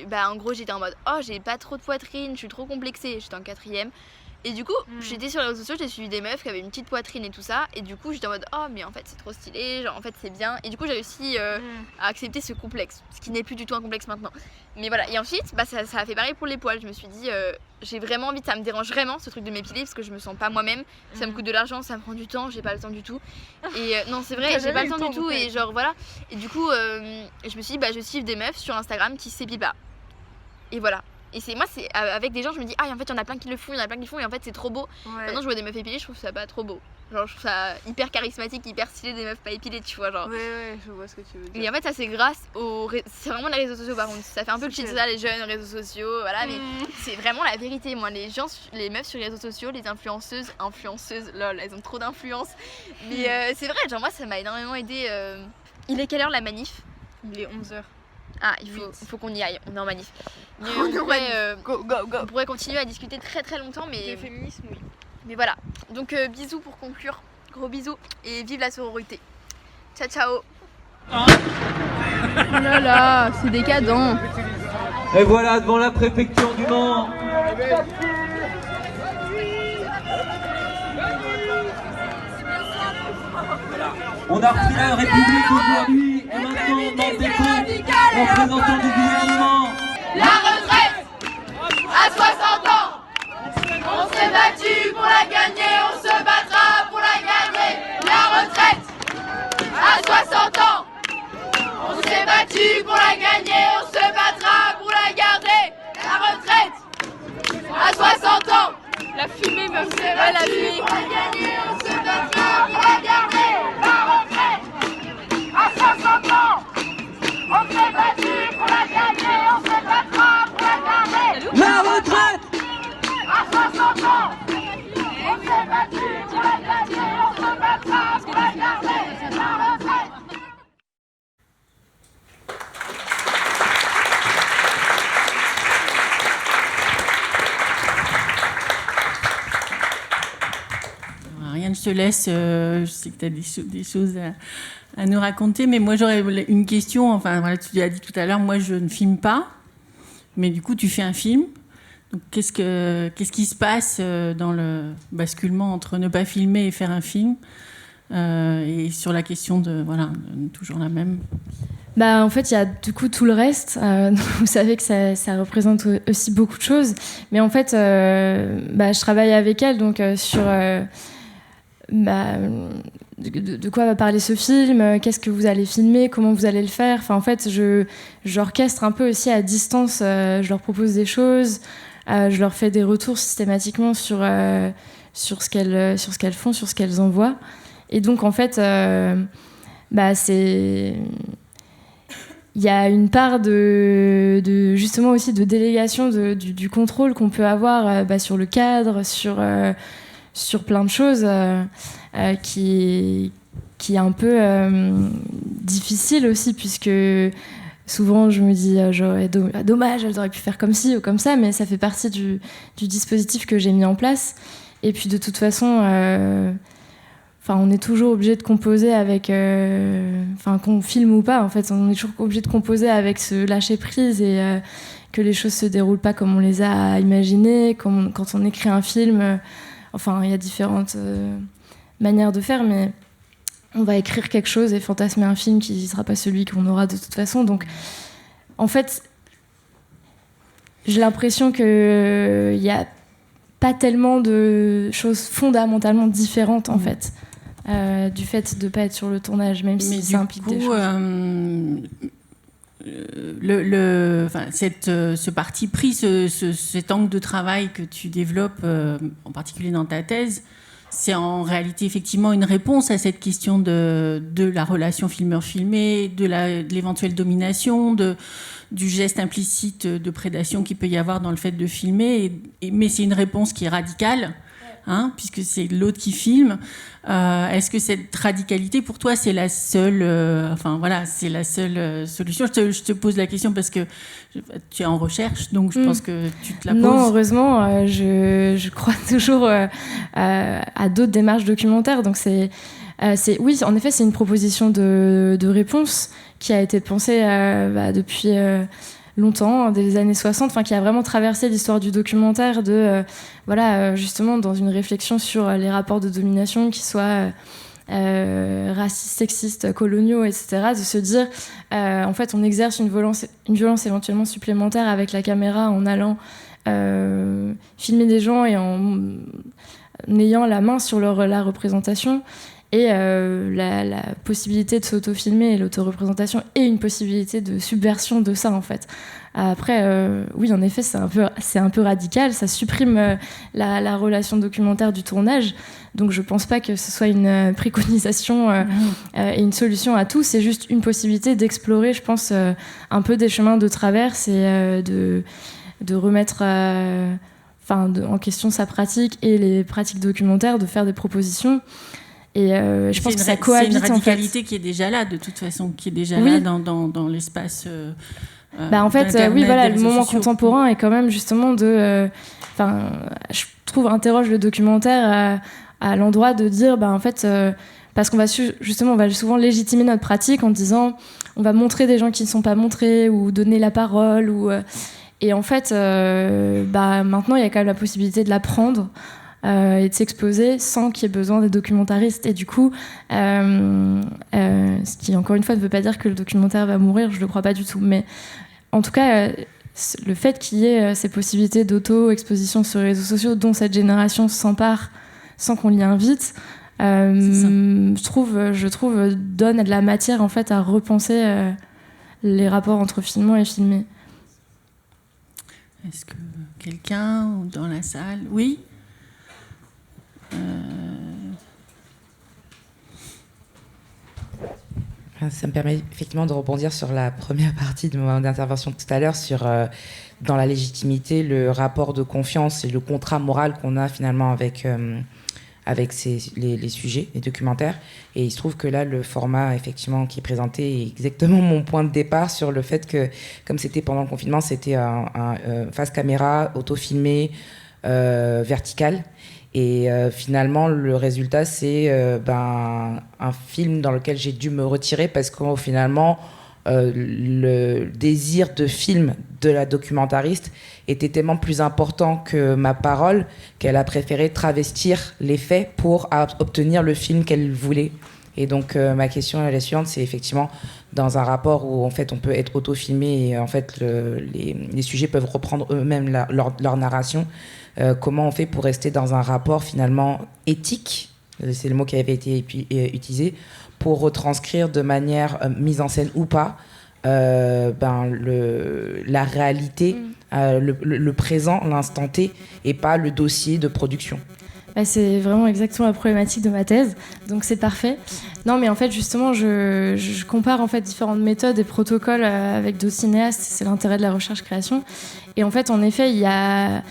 bah en gros j'étais en mode oh j'ai pas trop de poitrine, je suis trop complexée, j'étais en 4ème. Et du coup, j'étais sur les réseaux sociaux, j'ai suivi des meufs qui avaient une petite poitrine et tout ça. Et du coup, j'étais en mode oh, mais en fait, c'est trop stylé, genre en fait, c'est bien. Et du coup, j'ai réussi à accepter ce complexe, ce qui n'est plus du tout un complexe maintenant. Mais voilà, et ensuite, bah, ça a fait pareil pour les poils. Je me suis dit, j'ai vraiment envie, ça me dérange vraiment ce truc de m'épiler parce que je me sens pas moi-même. Ça me coûte de l'argent, ça me prend du temps, j'ai pas le temps du tout. Et non, c'est vrai, j'ai pas le temps du tout. Et genre voilà. Et du coup, je me suis dit, bah, je suis des meufs sur Instagram qui s'épilent pas. Et voilà. Et c'est avec des gens, je me dis en fait il y en a plein qui le font, et en fait c'est trop beau. Maintenant je vois des meufs épilées, je trouve ça pas trop beau. Genre je trouve ça hyper charismatique, hyper stylé des meufs pas épilées, tu vois genre. Ouais, je vois ce que tu veux dire. Et en fait ça c'est grâce c'est vraiment les réseaux sociaux par contre. Ça fait un peu le shit ça les jeunes réseaux sociaux, voilà, mais c'est vraiment la vérité. Moi les meufs sur les réseaux sociaux, les influenceuses, lol, elles ont trop d'influence. Mais c'est vrai, genre moi ça m'a énormément aidé. Il est quelle heure la manif? Il est 11h. Ah, il faut qu'on y aille, on est en manif. Mais on pourrait continuer à discuter très très longtemps, mais... Le féminisme, oui. Mais voilà, donc bisous pour conclure, gros bisous, et vive la sororité. Ciao ciao. Oh là là, c'est décadent. Et voilà, devant la préfecture du Mans. On a repris la République aujourd'hui et maintenant on demande des comptes aux représentants du gouvernement. La retraite à 60 ans. On s'est battu pour la gagner, on se battra pour la garder. La retraite à 60 ans. On s'est battu pour la gagner, on se battra pour la garder. La retraite à 60 ans. La fumée me fait mal à lui. Pour la gagner, on se battra pour la garder. La retraite à 60 ans. On s'est battu pour la gagner, on se battra pour la garder. La retraite à 60 ans. On s'est battu pour la gagner, on se battra pour la garder. La retraite. Rien ne se laisse, je sais que tu as des choses à nous raconter, mais moi j'aurais une question, enfin voilà, tu l'as dit tout à l'heure, moi je ne filme pas, mais du coup tu fais un film, donc qu'est-ce qui se passe dans le basculement entre ne pas filmer et faire un film, et sur la question de, voilà, toujours la même. Bah, en fait, il y a du coup tout le reste. Vous savez que ça représente aussi beaucoup de choses. Mais en fait, je travaille avec elle donc, sur de quoi va parler ce film, qu'est-ce que vous allez filmer, comment vous allez le faire. Enfin, en fait, j'orchestre un peu aussi à distance. Je leur propose des choses, je leur fais des retours systématiquement sur ce qu'elles font, sur ce qu'elles envoient. Et donc, en fait, c'est... Il y a une part de justement aussi de délégation du contrôle qu'on peut avoir sur le cadre, sur plein de choses qui est un peu difficile aussi, puisque souvent je me dis dommage, elles auraient pu faire comme ci ou comme ça, mais ça fait partie du dispositif que j'ai mis en place. Et puis de toute façon... on est toujours obligé de composer avec... qu'on filme ou pas, en fait, on est toujours obligé de composer avec ce lâcher-prise et que les choses se déroulent pas comme on les a imaginées. Quand on écrit un film, il y a différentes manières de faire, mais on va écrire quelque chose et fantasmer un film qui ne sera pas celui qu'on aura de toute façon. Donc, en fait, j'ai l'impression qu'il n'y a pas tellement de choses fondamentalement différentes, en fait. Du fait de ne pas être sur le tournage, même si ça implique des choses. Ce parti pris, cet angle de travail que tu développes, en particulier dans ta thèse, c'est en réalité effectivement une réponse à cette question de la relation filmeur-filmé, de l'éventuelle domination, du geste implicite de prédation qu'il peut y avoir dans le fait de filmer, mais c'est une réponse qui est radicale. Puisque c'est l'autre qui filme. Est-ce que cette radicalité, pour toi, c'est la seule, c'est la seule solution? Je te pose la question parce que tu es en recherche, donc je pense que tu te la poses. Non, heureusement, je crois toujours à d'autres démarches documentaires. Donc oui, en effet, c'est une proposition de réponse qui a été pensée depuis longtemps, dès les années 60, qui a vraiment traversé l'histoire du documentaire justement dans une réflexion sur les rapports de domination qui soient racistes, sexistes, coloniaux, etc. De se dire, en fait, on exerce une violence éventuellement supplémentaire avec la caméra en allant filmer des gens et en ayant la main sur la représentation. Et la possibilité de s'auto-filmer et l'auto-représentation est une possibilité de subversion de ça, en fait. Après, oui, en effet, c'est un peu radical, ça supprime la relation documentaire du tournage, donc je pense pas que ce soit une préconisation et une solution à tout, c'est juste une possibilité d'explorer, je pense, un peu des chemins de traverse et de remettre en question sa pratique et les pratiques documentaires, de faire des propositions. Et je pense que ça cohabite. C'est une radicalité qui est déjà là, de toute façon, qui est déjà là dans l'espace. En fait, le moment contemporain est quand même justement je trouve interroge le documentaire à l'endroit de dire, en fait, parce qu'on va on va souvent légitimer notre pratique en disant, on va montrer des gens qui ne sont pas montrés ou donner la parole et en fait, maintenant il y a quand même la possibilité de l'apprendre. Et de s'exposer sans qu'il y ait besoin des documentaristes. Et du coup, ce qui, encore une fois, ne veut pas dire que le documentaire va mourir, je ne le crois pas du tout. Mais en tout cas, le fait qu'il y ait ces possibilités d'auto-exposition sur les réseaux sociaux dont cette génération s'empare sans qu'on l'y invite, je trouve donne de la matière en fait, à repenser les rapports entre filmant et filmé. Est-ce que quelqu'un dans la salle... Oui ? Ça me permet effectivement de rebondir sur la première partie de mon intervention tout à l'heure sur dans la légitimité, le rapport de confiance et le contrat moral qu'on a finalement avec les sujets, les documentaires. Et il se trouve que là, le format effectivement qui est présenté est exactement mon point de départ sur le fait que, comme c'était pendant le confinement, c'était un face caméra, auto-filmé, vertical. Et finalement, le résultat, c'est un film dans lequel j'ai dû me retirer parce que finalement, le désir de film de la documentariste était tellement plus important que ma parole qu'elle a préféré travestir les faits pour obtenir le film qu'elle voulait. Et donc, ma question est la suivante, c'est effectivement dans un rapport où en fait, on peut être auto-filmé et en fait, les sujets peuvent reprendre eux-mêmes leur narration. Comment on fait pour rester dans un rapport finalement éthique, c'est le mot qui avait été utilisé, pour retranscrire de manière mise en scène ou pas la réalité, le présent, l'instant T, et pas le dossier de production. C'est vraiment exactement la problématique de ma thèse, donc c'est parfait. Non, mais en fait, justement, je compare en fait différentes méthodes et protocoles avec d'autres cinéastes, c'est l'intérêt de la recherche-création. Et en fait, en effet, il y a...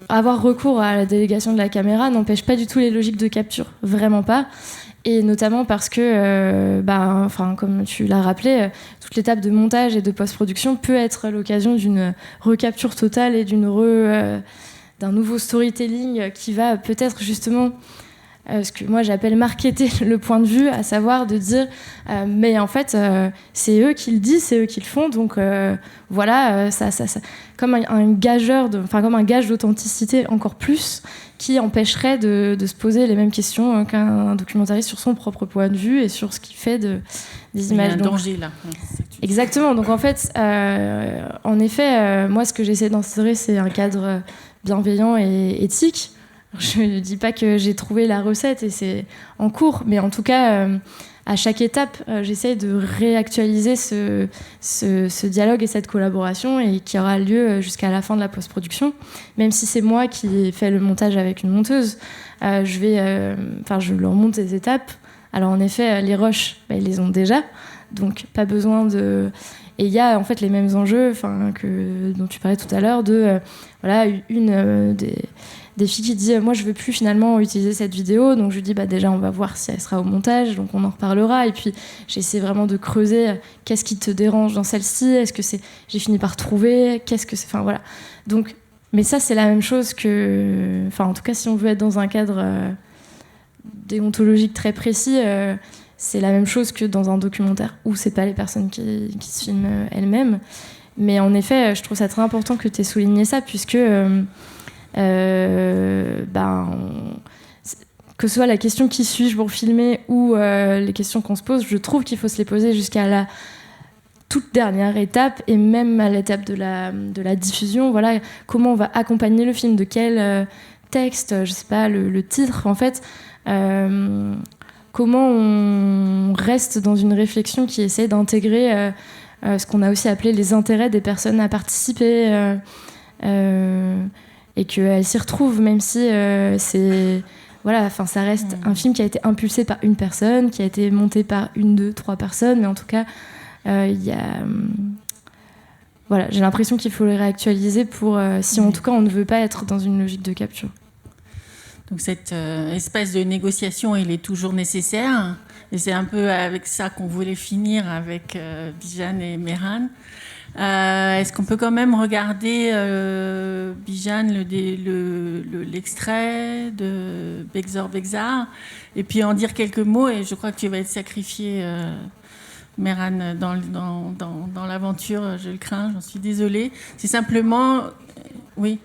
avoir recours à la délégation de la caméra n'empêche pas du tout les logiques de capture, vraiment pas. Et notamment parce que, comme tu l'as rappelé, toute l'étape de montage et de post-production peut être l'occasion d'une recapture totale et d'un nouveau storytelling qui va peut-être justement ce que moi j'appelle marketer le point de vue, à savoir de dire mais en fait c'est eux qui le disent, c'est eux qui le font, donc ça comme un gageur comme un gage d'authenticité encore plus qui empêcherait de se poser les mêmes questions qu'un documentariste sur son propre point de vue et sur ce qu'il fait des images. Il y a un danger là. Exactement, donc en fait en effet moi ce que j'essaie d'instaurer c'est un cadre bienveillant et éthique. Je ne dis pas que j'ai trouvé la recette et c'est en cours, mais en tout cas, à chaque étape, j'essaye de réactualiser ce dialogue et cette collaboration et qui aura lieu jusqu'à la fin de la post-production. Même si c'est moi qui fais le montage avec une monteuse, je leur monte des étapes. Alors en effet, les rushs, ils les ont déjà, donc pas besoin de... Et il y a en fait les mêmes enjeux dont tu parlais tout à l'heure, des filles qui disent moi je veux plus finalement utiliser cette vidéo, donc je lui dis déjà on va voir si elle sera au montage, donc on en reparlera, et puis j'essaie vraiment de creuser qu'est-ce qui te dérange dans celle-ci, est-ce que c'est j'ai fini par trouver, qu'est-ce que c'est, donc mais ça c'est la même chose que en tout cas si on veut être dans un cadre déontologique très précis, c'est la même chose que dans un documentaire où c'est pas les personnes qui se filment elles-mêmes. Mais en effet, je trouve ça très important que tu aies souligné ça, puisque que ce soit la question qui suis-je pour filmer ou les questions qu'on se pose, je trouve qu'il faut se les poser jusqu'à la toute dernière étape, et même à l'étape de la diffusion. Voilà, comment on va accompagner le film, de quel texte, je sais pas, le titre, en fait. Comment on reste dans une réflexion qui essaie d'intégrer ce qu'on a aussi appelé les intérêts des personnes à participer, et qu'elles s'y retrouvent, même si c'est... Voilà, enfin, ça reste un film qui a été impulsé par une personne, qui a été monté par 1, 2, 3 personnes, mais en tout cas, voilà, j'ai l'impression qu'il faut le réactualiser pour, si en tout cas on ne veut pas être dans une logique de capture. Donc cet espace de négociation, il est toujours nécessaire. Et c'est un peu avec ça qu'on voulait finir avec Bijan et Mehran. Est-ce qu'on peut quand même regarder, Bijan, l'extrait de Bekzor Bekzar, et puis en dire quelques mots, et je crois que tu vas être sacrifié, Mehran, dans l'aventure, je le crains, j'en suis désolée. C'est simplement... oui.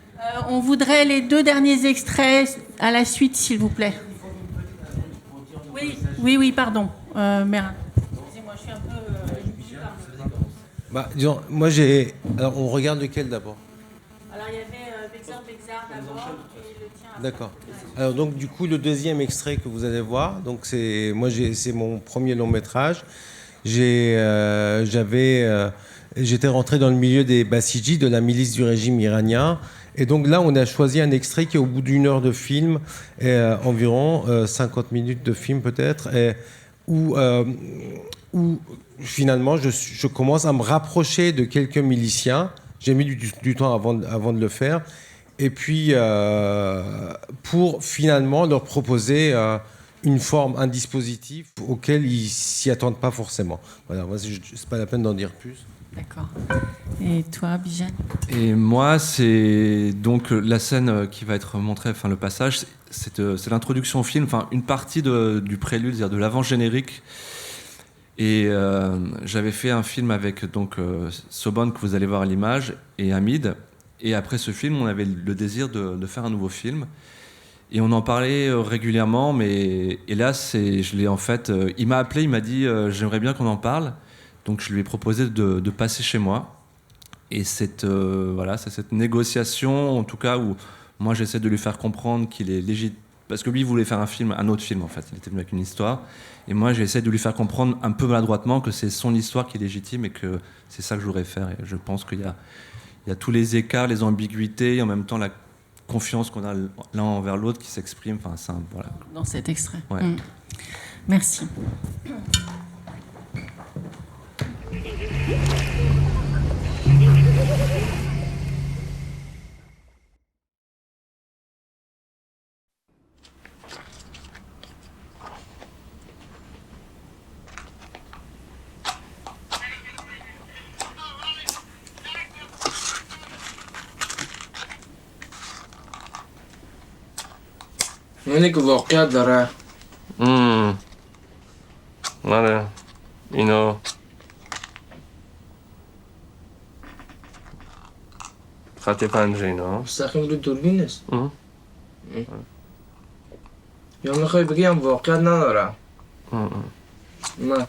On voudrait les 2 derniers extraits à la suite, s'il vous plaît. Oui, pardon, Mehran. Excusez-moi, je suis un peu... disons, moi j'ai... Alors, on regarde lequel d'abord? Alors, il y avait Bekzor Bekzar d'abord, et le tien. D'accord. Alors, donc, du coup, le deuxième extrait que vous allez voir, donc c'est mon premier long métrage. J'étais rentré dans le milieu des Bassidji, de la milice du régime iranien. Et donc là, on a choisi un extrait qui est au bout d'1 heure de film, environ 50 minutes de film peut-être, où finalement je commence à me rapprocher de quelques miliciens. J'ai mis du temps avant de le faire. Et puis pour finalement leur proposer une forme, un dispositif auquel ils s'y attendent pas forcément. Voilà, moi, c'est pas la peine d'en dire plus. D'accord. Et toi, Bijan? Et moi, c'est donc la scène qui va être montrée, enfin le passage, c'est l'introduction au film, enfin une partie du prélude, c'est-à-dire de l'avant-générique. Et j'avais fait un film avec donc Sobon, que vous allez voir à l'image, et Hamid. Et après ce film, on avait le désir de faire un nouveau film. Et on en parlait régulièrement, mais hélas, je l'ai en fait. Il m'a appelé, il m'a dit j'aimerais bien qu'on en parle. Donc je lui ai proposé de passer chez moi. Et c'est cette négociation, en tout cas, où moi j'essaie de lui faire comprendre qu'il est légitime. Parce que lui, il voulait faire un autre film en fait. Il était venu avec une histoire. Et moi, j'essaie de lui faire comprendre un peu maladroitement que c'est son histoire qui est légitime et que c'est ça que je voudrais faire. Et je pense qu'il y a tous les écarts, les ambiguïtés, et en même temps la confiance qu'on a l'un envers l'autre qui s'exprime. Enfin, voilà. Dans cet extrait. Ouais. Merci. اینه که واقعیت داره. آره اینو خط پنجره اینا مستقیم رو دوربین است. یا میخوای بگیم واقعیت نداره. نه.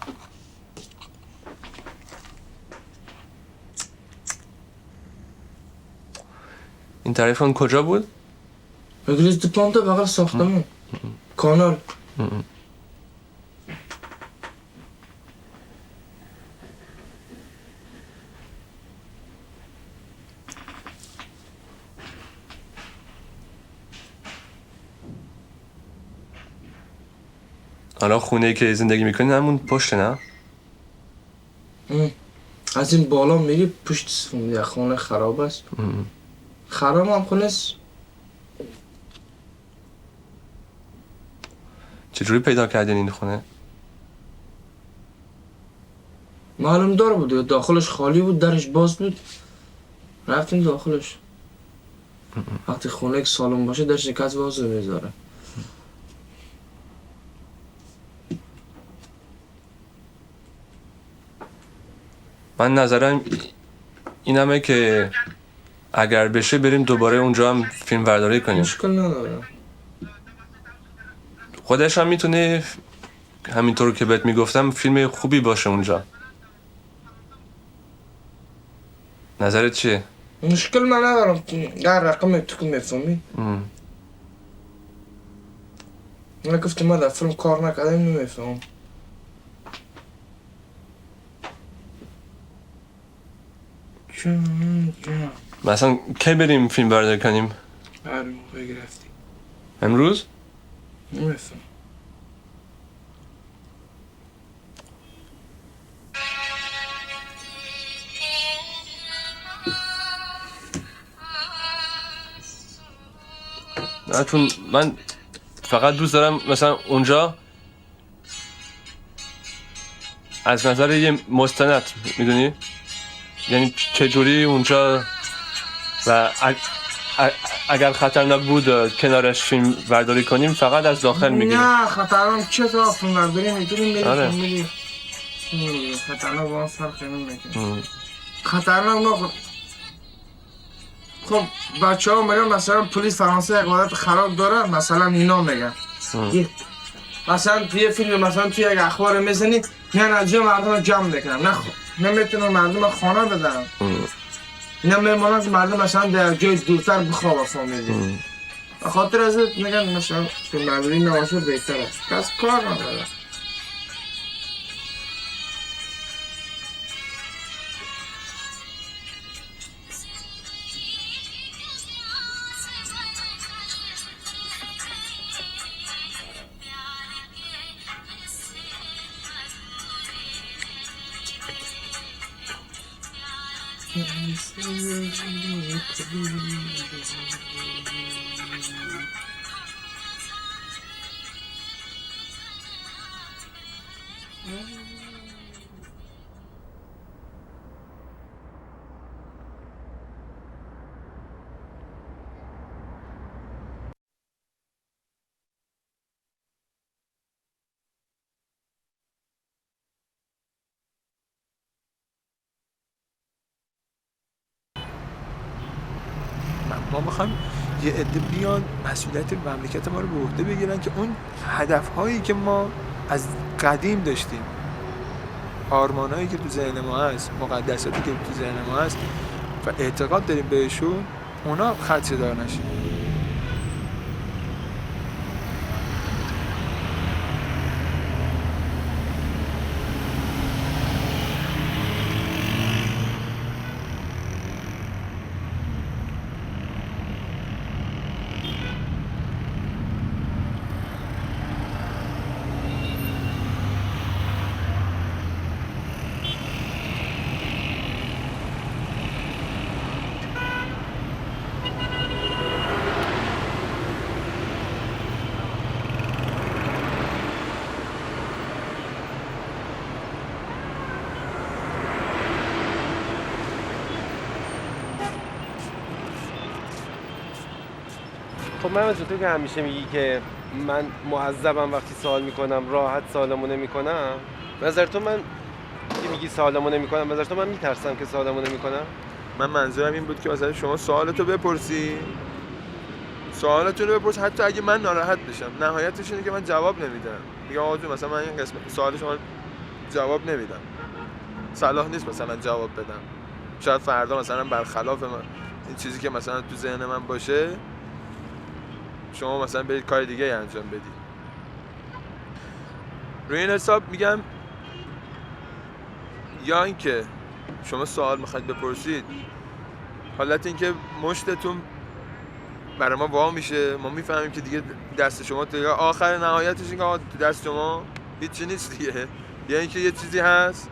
این تلفن کجا بود؟ اگریز پلانتا بغل ساختمون. کانال. حالا خونه‌ای که زندگی میکنی همون پشت نه؟ از این بالا میری پشت یه خونه خراب است. خراب هم خونه است. چجوری پیدا کردین این خونه؟ معلوم دار بود، داخلش خالی بود، درش باز بود. رفتیم داخلش. وقتی خونه یک سالن باشه درش کس باز میذاره. من نظرم اینمه که اگر بشه بریم دوباره اونجا هم فیلم برداری کنیم. مشکل نداره. خودش هم میتونه همینطور که بهت میگفتم فیلم خوبی باشه اونجا. نظرت چیه؟ مشکل من ندارم. در رقم تو که میفهمی. من گفتم من در فیلم کار نکردم نمیفهمم. مثلا کی بریم فیلم برداری کنیم؟ هر موقع گرفتی. امروز؟ نمیفهم. نه چون من فقط دوست دارم مثلا اونجا از نظر یه مستند میدونی؟ یعنی چجوری اونجا و اگر خطرناک بود کنارش فیلم برداری کنیم فقط از داخل میگیریم. نه خطرناک چه تا فیلم برداری میتونیم بریم فیلم میدیم. خطرناک با هم فرق نمیکنه. خطرناک ما خب بچه ها میگن مثلا پلیس فرانسه یک عادت خراب داره مثلا اینا میگن مثلا توی فیلم مثلا توی یک اخبار میزنی میان از جای مردم جمع میکنن. نه خب نمیتونن مردم خانه بدن. اینا میمونن که مردم مثلا در جای دورتر بخوابه فامیلی. به خاطر از میگن مثلا فیلم برداری نباشه بهتره. کس کار نداره. ما میخوایم یه عده بیان مسئولیت مملکت ما رو به عهده بگیرن که اون هدفهایی که ما از قدیم داشتیم، آرمانهایی که تو ذهن ما هست، مقدساتی که تو ذهن ما هست و اعتقاد داریم بهشون، اونا خدشه‌دار نشیم. خب من تو که همیشه میگی که من معذبم وقتی سوال میکنم، راحت سوالمو نمیکنم. به نظر تو من که میگی سوالمو نمیکنم، به نظر تو من میترسم که سوالمو نمیکنم؟ من منظورم این بود که مثلا شما سوالتو بپرسی، سوالتون رو بپرس، حتی اگه من ناراحت بشم، نهایتش اینه که من جواب نمیدم. میگم آقا جون مثلا من این قسمت سوال شما جواب نمیدم، صلاح نیست مثلا جواب بدم، شاید فردا مثلا برخلاف من این چیزی که مثلا تو ذهن من باشه شما مثلا برید کار دیگه انجام بدید. روی این حساب میگم یا اینکه شما سوال میخواید بپرسید، حالت اینکه مشتتون برای ما وا میشه، ما میفهمیم که دیگه دست شما دیگه آخر نهایتش این که دست شما هیچی نیست دیگه، یا اینکه یه چیزی هست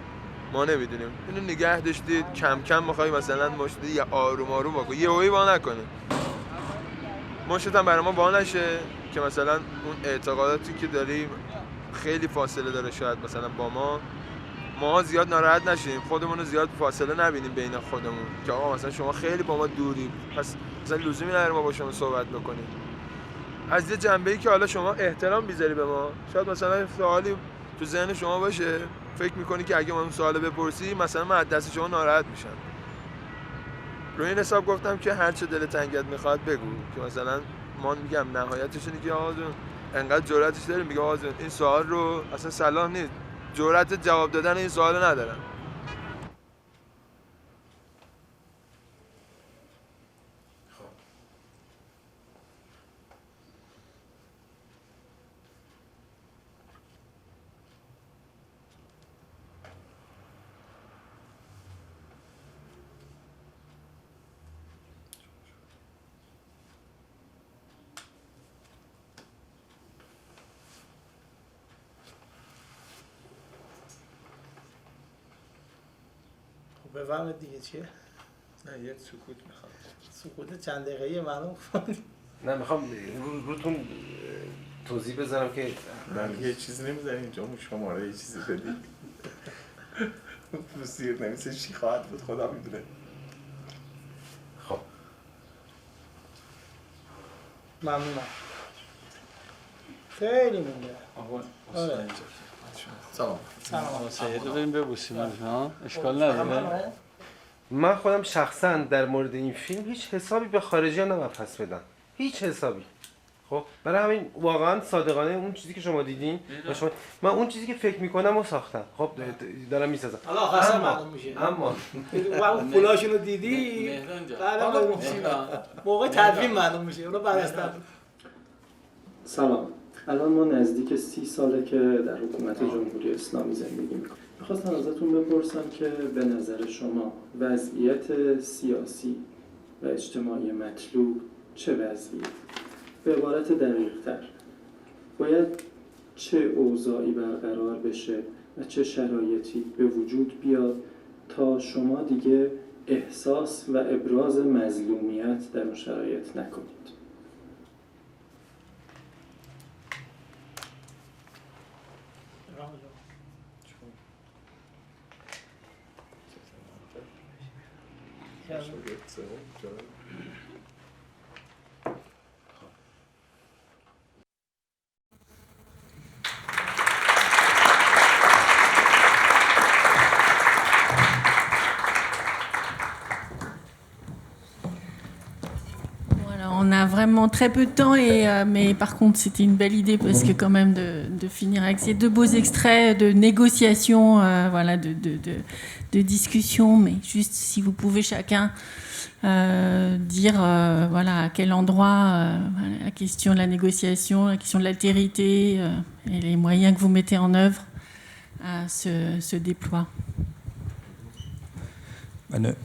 ما نمیدونیم، اینو نگه داشتید کم کم میخوای مثلا مشت یا آروم آروم بکنی، یه هویی وا نکنه، مشت هم برای ما وا نشه که مثلا اون اعتقاداتی که داریم خیلی فاصله داره شاید مثلا با ما زیاد ناراحت نشیم، خودمون رو زیاد فاصله نبینیم بین خودمون که آقا مثلا شما خیلی با ما دوری، پس مثلا لزومی نداره ما با شما صحبت بکنیم. از یه جنبه‌ای که حالا شما احترام بیذاری به ما، شاید مثلا سوالی تو ذهن شما باشه فکر میکنی که اگه من اون سوالو بپرسی مثلا من از دست شما ناراحت میشم، روی این حساب گفتم که هر چه دل تنگت میخواد بگو که مثلا من میگم نهایتش اینه که آقا جون انقدر جرأتش داری میگه آقا جون این سوال رو اصلا سلام نیست جرأت جواب دادن این سوال رو ندارم. بفهمید دیگه چیه؟ نه یک سکوت میخوام. سکوت چند دقیقه‌ای معلوم کن. نه میخوام روتون توضیح بذارم که من یه چیزی نمیذاری اینجا شماره یه چیزی بدی. تو سیر نمیشه چی خواهد بود خدا میدونه. خب ممنونم. خیلی مونده. آره. سلام. سید رو بریم ببوسیم اشکال نداره. من خودم شخصا در مورد این فیلم هیچ حسابی به خارجی ها نباید پس بدم، هیچ حسابی. خب برای همین واقعا صادقانه اون چیزی که شما دیدین من اون چیزی که فکر میکنم رو ساختم. خب دارم میسازم. حالا آخرش معلوم میشه. اما اون پولاشون رو دیدی؟ موقع تدوین معلوم میشه. اونو بعد از تدوین. سلام. الان ما نزدیک 30 ساله که در حکومت جمهوری اسلامی زندگی میکنیم. میخواستم ازتون بپرسم که به نظر شما وضعیت سیاسی و اجتماعی مطلوب چه وضعیه؟ به عبارت دقیق‌تر باید چه اوضاعی برقرار بشه و چه شرایطی به وجود بیاد تا شما دیگه احساس و ابراز مظلومیت در اون شرایط نکنید؟ On a vraiment très peu de temps, mais par contre c'était une belle idée parce que quand même de finir avec ces deux beaux extraits de négociations, voilà, de discussions, mais juste si vous pouvez chacun dire voilà, à quel endroit voilà, la question de la négociation, la question de l'altérité et les moyens que vous mettez en œuvre se déploient.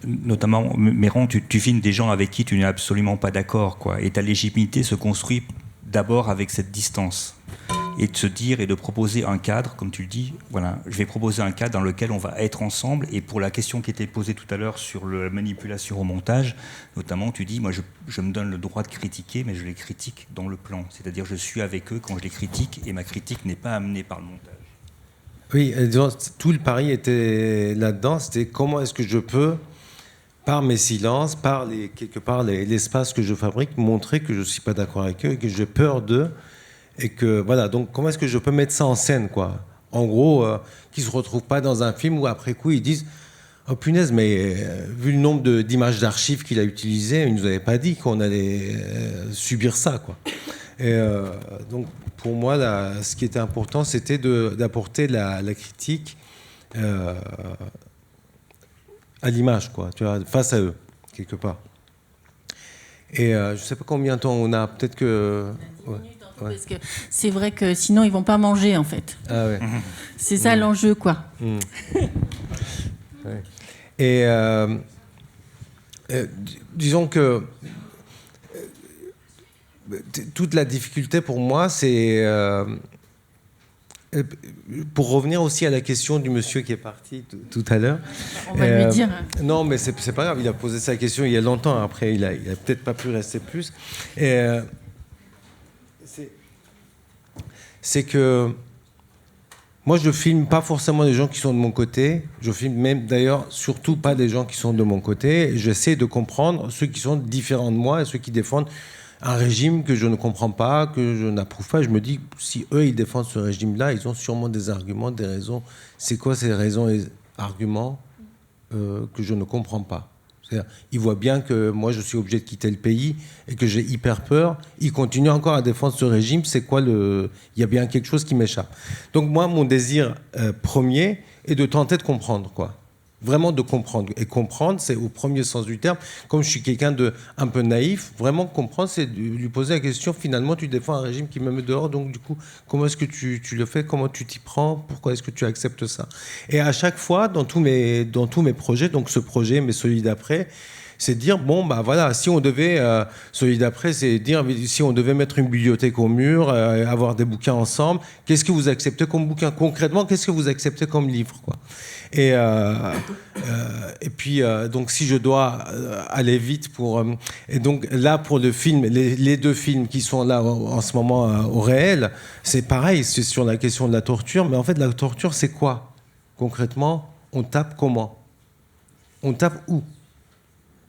Notamment, Méran, tu filmes des gens avec qui tu n'es absolument pas d'accord, quoi. Et ta légitimité se construit d'abord avec cette distance. Et de se dire et de proposer un cadre, comme tu le dis, voilà, je vais proposer un cadre dans lequel on va être ensemble. Et pour la question qui était posée tout à l'heure sur la manipulation au montage, notamment, tu dis, moi, je me donne le droit de critiquer, mais je les critique dans le plan. C'est-à-dire, je suis avec eux quand je les critique, et ma critique n'est pas amenée par le montage. Oui, tout le pari était là-dedans, c'était comment est-ce que je peux, par mes silences, quelque part l'espace que je fabrique, montrer que je ne suis pas d'accord avec eux et que j'ai peur d'eux. Et que, voilà, donc comment est-ce que je peux mettre ça en scène, quoi. En gros, qu'ils ne se retrouvent pas dans un film où après coup ils disent « Oh punaise, mais vu le nombre d'images d'archives qu'il a utilisées, il ne nous avait pas dit qu'on allait subir ça, quoi. » Et donc, pour moi, là, ce qui était important, c'était d'apporter la critique à l'image, quoi, tu vois, face à eux, quelque part. Et je ne sais pas combien de temps on a, peut-être que... Ouais. Parce que c'est vrai que sinon, ils ne vont pas manger, en fait. Ah ouais. C'est ça l'enjeu, quoi. Ouais. Et disons que... toute la difficulté pour moi, c'est pour revenir aussi à la question du monsieur qui est parti tout à l'heure. On va lui dire. Non, mais c'est pas grave. Il a posé sa question il y a longtemps. Après, il a peut-être pas pu rester plus. C'est que moi, je filme pas forcément des gens qui sont de mon côté. Je filme même, d'ailleurs, surtout pas des gens qui sont de mon côté. J'essaie de comprendre ceux qui sont différents de moi et ceux qui défendent un régime que je ne comprends pas, que je n'approuve pas. Je me dis, si eux, ils défendent ce régime-là, ils ont sûrement des arguments, des raisons. C'est quoi ces raisons et arguments que je ne comprends pas? C'est-à-dire, il voit bien que moi, je suis obligé de quitter le pays et que j'ai hyper peur. Il continue encore à défendre ce régime. C'est quoi il y a bien quelque chose qui m'échappe. Donc moi, mon désir premier est de tenter de comprendre, quoi. Vraiment de comprendre. Et comprendre, c'est au premier sens du terme. Comme je suis quelqu'un de un peu naïf, vraiment comprendre, c'est de lui poser la question, finalement, tu défends un régime qui me met dehors, donc du coup, comment est-ce que tu le fais? Comment tu t'y prends? Pourquoi est-ce que tu acceptes ça? Et à chaque fois, dans tous mes projets, donc ce projet, mais celui d'après, c'est de dire, bon, bah voilà, si on devait, celui d'après, c'est dire, si on devait mettre une bibliothèque au mur, avoir des bouquins ensemble, qu'est-ce que vous acceptez comme bouquin? Concrètement, qu'est-ce que vous acceptez comme livre, quoi? Et puis, donc, si je dois aller vite pour... et donc, là, pour le film, les deux films qui sont là en ce moment au réel, c'est pareil, c'est sur la question de la torture. Mais en fait, la torture, c'est quoi? Concrètement, on tape comment? On tape où?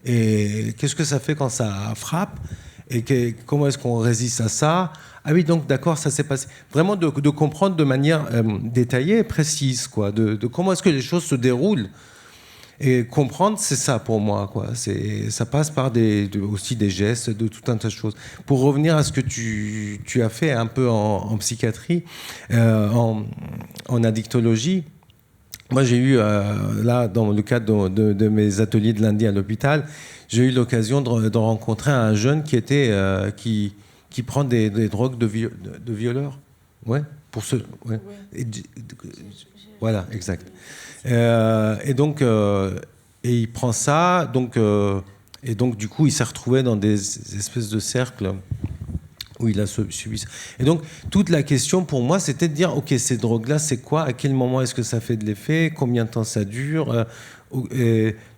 Et qu'est-ce que ça fait quand ça frappe? Et comment est-ce qu'on résiste à ça? Ah oui, donc d'accord, ça s'est passé. Vraiment de comprendre de manière détaillée et précise, quoi, de comment est-ce que les choses se déroulent. Et comprendre, c'est ça pour moi, quoi. Ça passe par aussi des gestes, de tout un tas de choses. Pour revenir à ce que tu as fait un peu en psychiatrie, en addictologie, moi j'ai eu, là, dans le cadre de mes ateliers de lundi à l'hôpital, j'ai eu l'occasion de rencontrer un jeune qui prend des drogues de violeurs. Ouais, pour ce. Ouais. Voilà, exact. Et donc, il prend ça, et donc du coup, il s'est retrouvé dans des espèces de cercles où il a subi ça. Et donc, toute la question pour moi, c'était de dire, ok, ces drogues-là, c'est quoi? À quel moment est-ce que ça fait de l'effet? Combien de temps ça dure?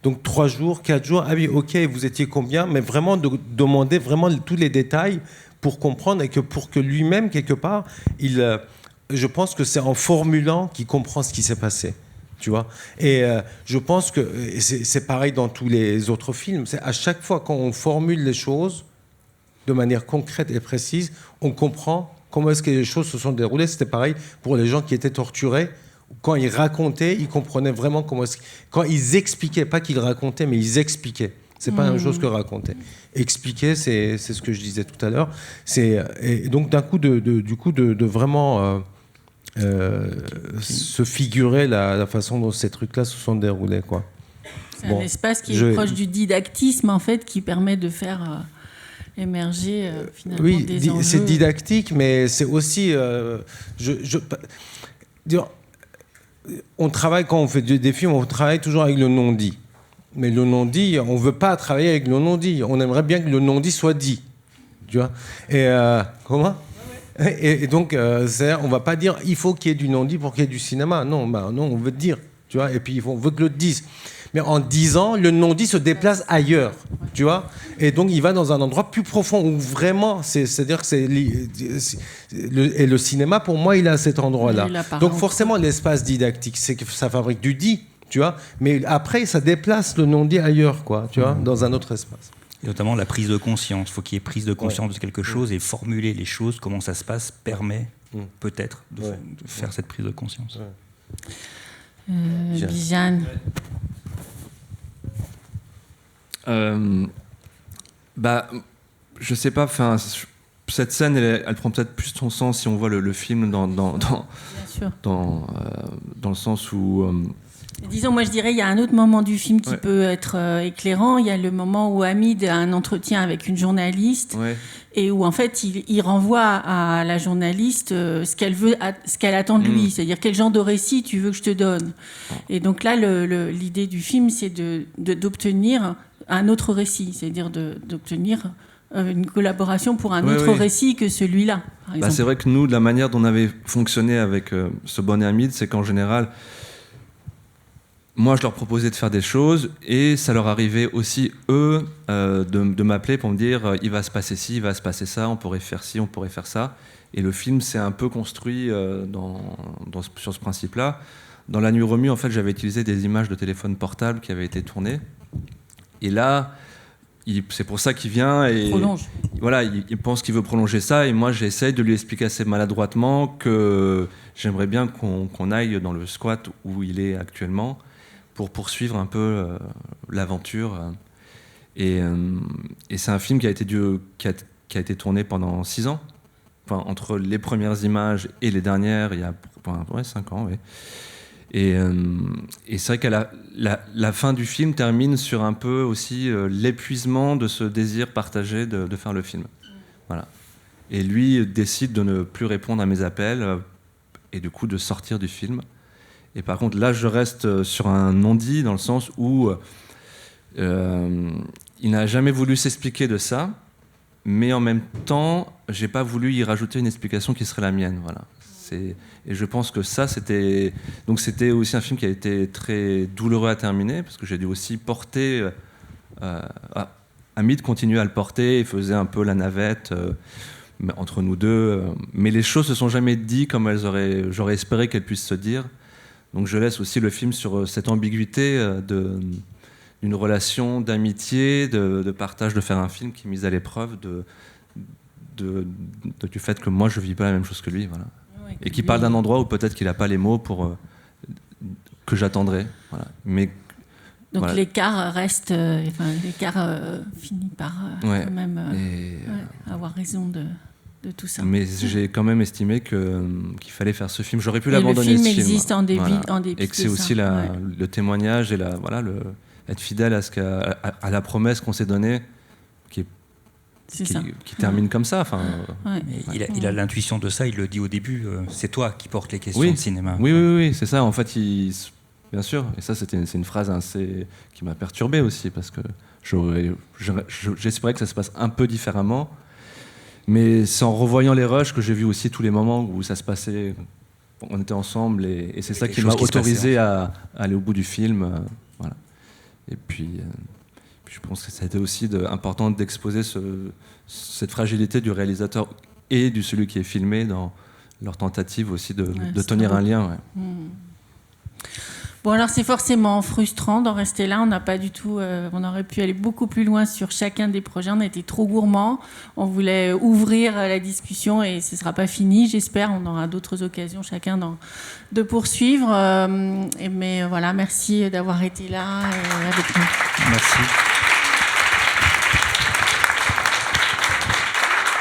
Donc 3 jours, 4 jours, ah oui, ok, vous étiez combien? Mais vraiment de demander vraiment tous les détails pour comprendre, et que pour que lui-même, quelque part, je pense que c'est en formulant qu'il comprend ce qui s'est passé. Tu vois? Et je pense que c'est pareil dans tous les autres films. C'est à chaque fois quand on formule les choses de manière concrète et précise, on comprend comment est-ce que les choses se sont déroulées. C'était pareil pour les gens qui étaient torturés. Quand ils racontaient, ils comprenaient vraiment comment est-ce... Quand ils expliquaient, pas qu'ils racontaient, mais ils expliquaient. C'est pas la même chose que raconter. Expliquer, c'est ce que je disais tout à l'heure. Et donc d'un coup, de vraiment se figurer la façon dont ces trucs-là se sont déroulés, quoi. C'est un espace qui est proche du didactisme, en fait, qui permet de faire émerger finalement des enjeux. Oui, c'est didactique, mais c'est aussi... on travaille, quand on fait des films, on travaille toujours avec le non-dit. Mais le non-dit, on ne veut pas travailler avec le non-dit. On aimerait bien que le non-dit soit dit. Tu vois? Et comment? Et donc, on ne va pas dire il faut qu'il y ait du non-dit pour qu'il y ait du cinéma. Non, non, on veut dire. Tu vois? Et puis, on veut que le dise. Mais en disant, le non-dit se déplace ailleurs. Tu vois? Et donc, il va dans un endroit plus profond où vraiment, c'est-à-dire que et le cinéma, pour moi, il est à cet endroit-là. Donc, forcément, l'espace didactique, c'est que ça fabrique du dit. Tu vois, mais après, ça déplace le non-dit ailleurs, quoi, tu vois, dans un autre espace. Et notamment la prise de conscience. Il faut qu'il y ait prise de conscience de quelque chose, et formuler les choses, comment ça se passe, permet peut-être de faire cette prise de conscience. Bijan. Je sais pas, cette scène, elle prend peut-être plus son sens si on voit le film dans le sens où... Disons, moi je dirais, il y a un autre moment du film qui peut être éclairant. Il y a le moment où Hamid a un entretien avec une journaliste et où en fait il renvoie à la journaliste ce qu'elle veut, ce qu'elle attend de lui, c'est-à-dire quel genre de récit tu veux que je te donne. Et donc là, l'idée du film, c'est d'obtenir un autre récit, c'est-à-dire d'obtenir une collaboration pour un autre récit que celui-là. Par exemple. C'est vrai que nous, de la manière dont on avait fonctionné avec ce bon Hamid, c'est qu'en général, moi, je leur proposais de faire des choses et ça leur arrivait aussi, eux, de m'appeler pour me dire il va se passer ci, il va se passer ça, on pourrait faire ci, on pourrait faire ça. Et le film s'est un peu construit sur ce principe-là. Dans La Nuit remue, en fait, j'avais utilisé des images de téléphone portable qui avaient été tournées. Et là, c'est pour ça qu'il vient et prolonge. Voilà, il pense qu'il veut prolonger ça. Et moi, j'essaye de lui expliquer assez maladroitement que j'aimerais bien qu'on aille dans le squat où il est actuellement, pour poursuivre un peu l'aventure. Et c'est un film qui a été tourné pendant 6 ans. Enfin, entre les premières images et les dernières, il y a 5 ans. Ouais. Et c'est vrai qu'à la fin du film termine sur un peu aussi l'épuisement de ce désir partagé de faire le film. Voilà. Et lui décide de ne plus répondre à mes appels et du coup de sortir du film. Et par contre, là, je reste sur un non-dit dans le sens où il n'a jamais voulu s'expliquer de ça, mais en même temps, j'ai pas voulu y rajouter une explication qui serait la mienne. Voilà. Et je pense que ça, c'était aussi un film qui a été très douloureux à terminer, parce que j'ai dû aussi porter... Hamid continuait à le porter, il faisait un peu la navette entre nous deux, mais les choses se sont jamais dites comme j'aurais espéré qu'elles puissent se dire. Donc je laisse aussi le film sur cette ambiguïté d'une relation d'amitié, de partage, de faire un film qui est mis à l'épreuve du fait que moi je vis pas la même chose que lui, voilà. Ouais, et qui parle d'un endroit où peut-être qu'il n'a pas les mots pour que j'attendrai, voilà. Mais donc voilà. L'écart reste, l'écart finit par quand même avoir raison de tout ça. Mais j'ai quand même estimé qu'il fallait faire ce film. J'aurais pu l'abandonner, ce film. Le film existe en dépit, voilà. En dépit et que c'est aussi le témoignage et être fidèle à la promesse qu'on s'est donnée, qui termine comme ça. Enfin, il a l'intuition de ça, il le dit au début, c'est toi qui portes les questions de cinéma. Oui, c'est ça. En fait, bien sûr. Et ça, c'est une phrase qui m'a perturbé aussi, parce que j'espérais que ça se passe un peu différemment. Mais c'est en revoyant les rushs que j'ai vu aussi tous les moments où ça se passait, on était ensemble, et c'est ça qui m'a autorisé à aller au bout du film. Voilà. Et puis je pense que ça a été aussi important d'exposer cette fragilité du réalisateur et de celui qui est filmé dans leur tentative aussi de tenir un lien. Ouais. Bon, alors c'est forcément frustrant d'en rester là. On n'a pas du tout. On aurait pu aller beaucoup plus loin sur chacun des projets. On a été trop gourmands. On voulait ouvrir la discussion et ce ne sera pas fini. J'espère. On aura d'autres occasions chacun de poursuivre. Mais voilà, merci d'avoir été là avec nous. Merci.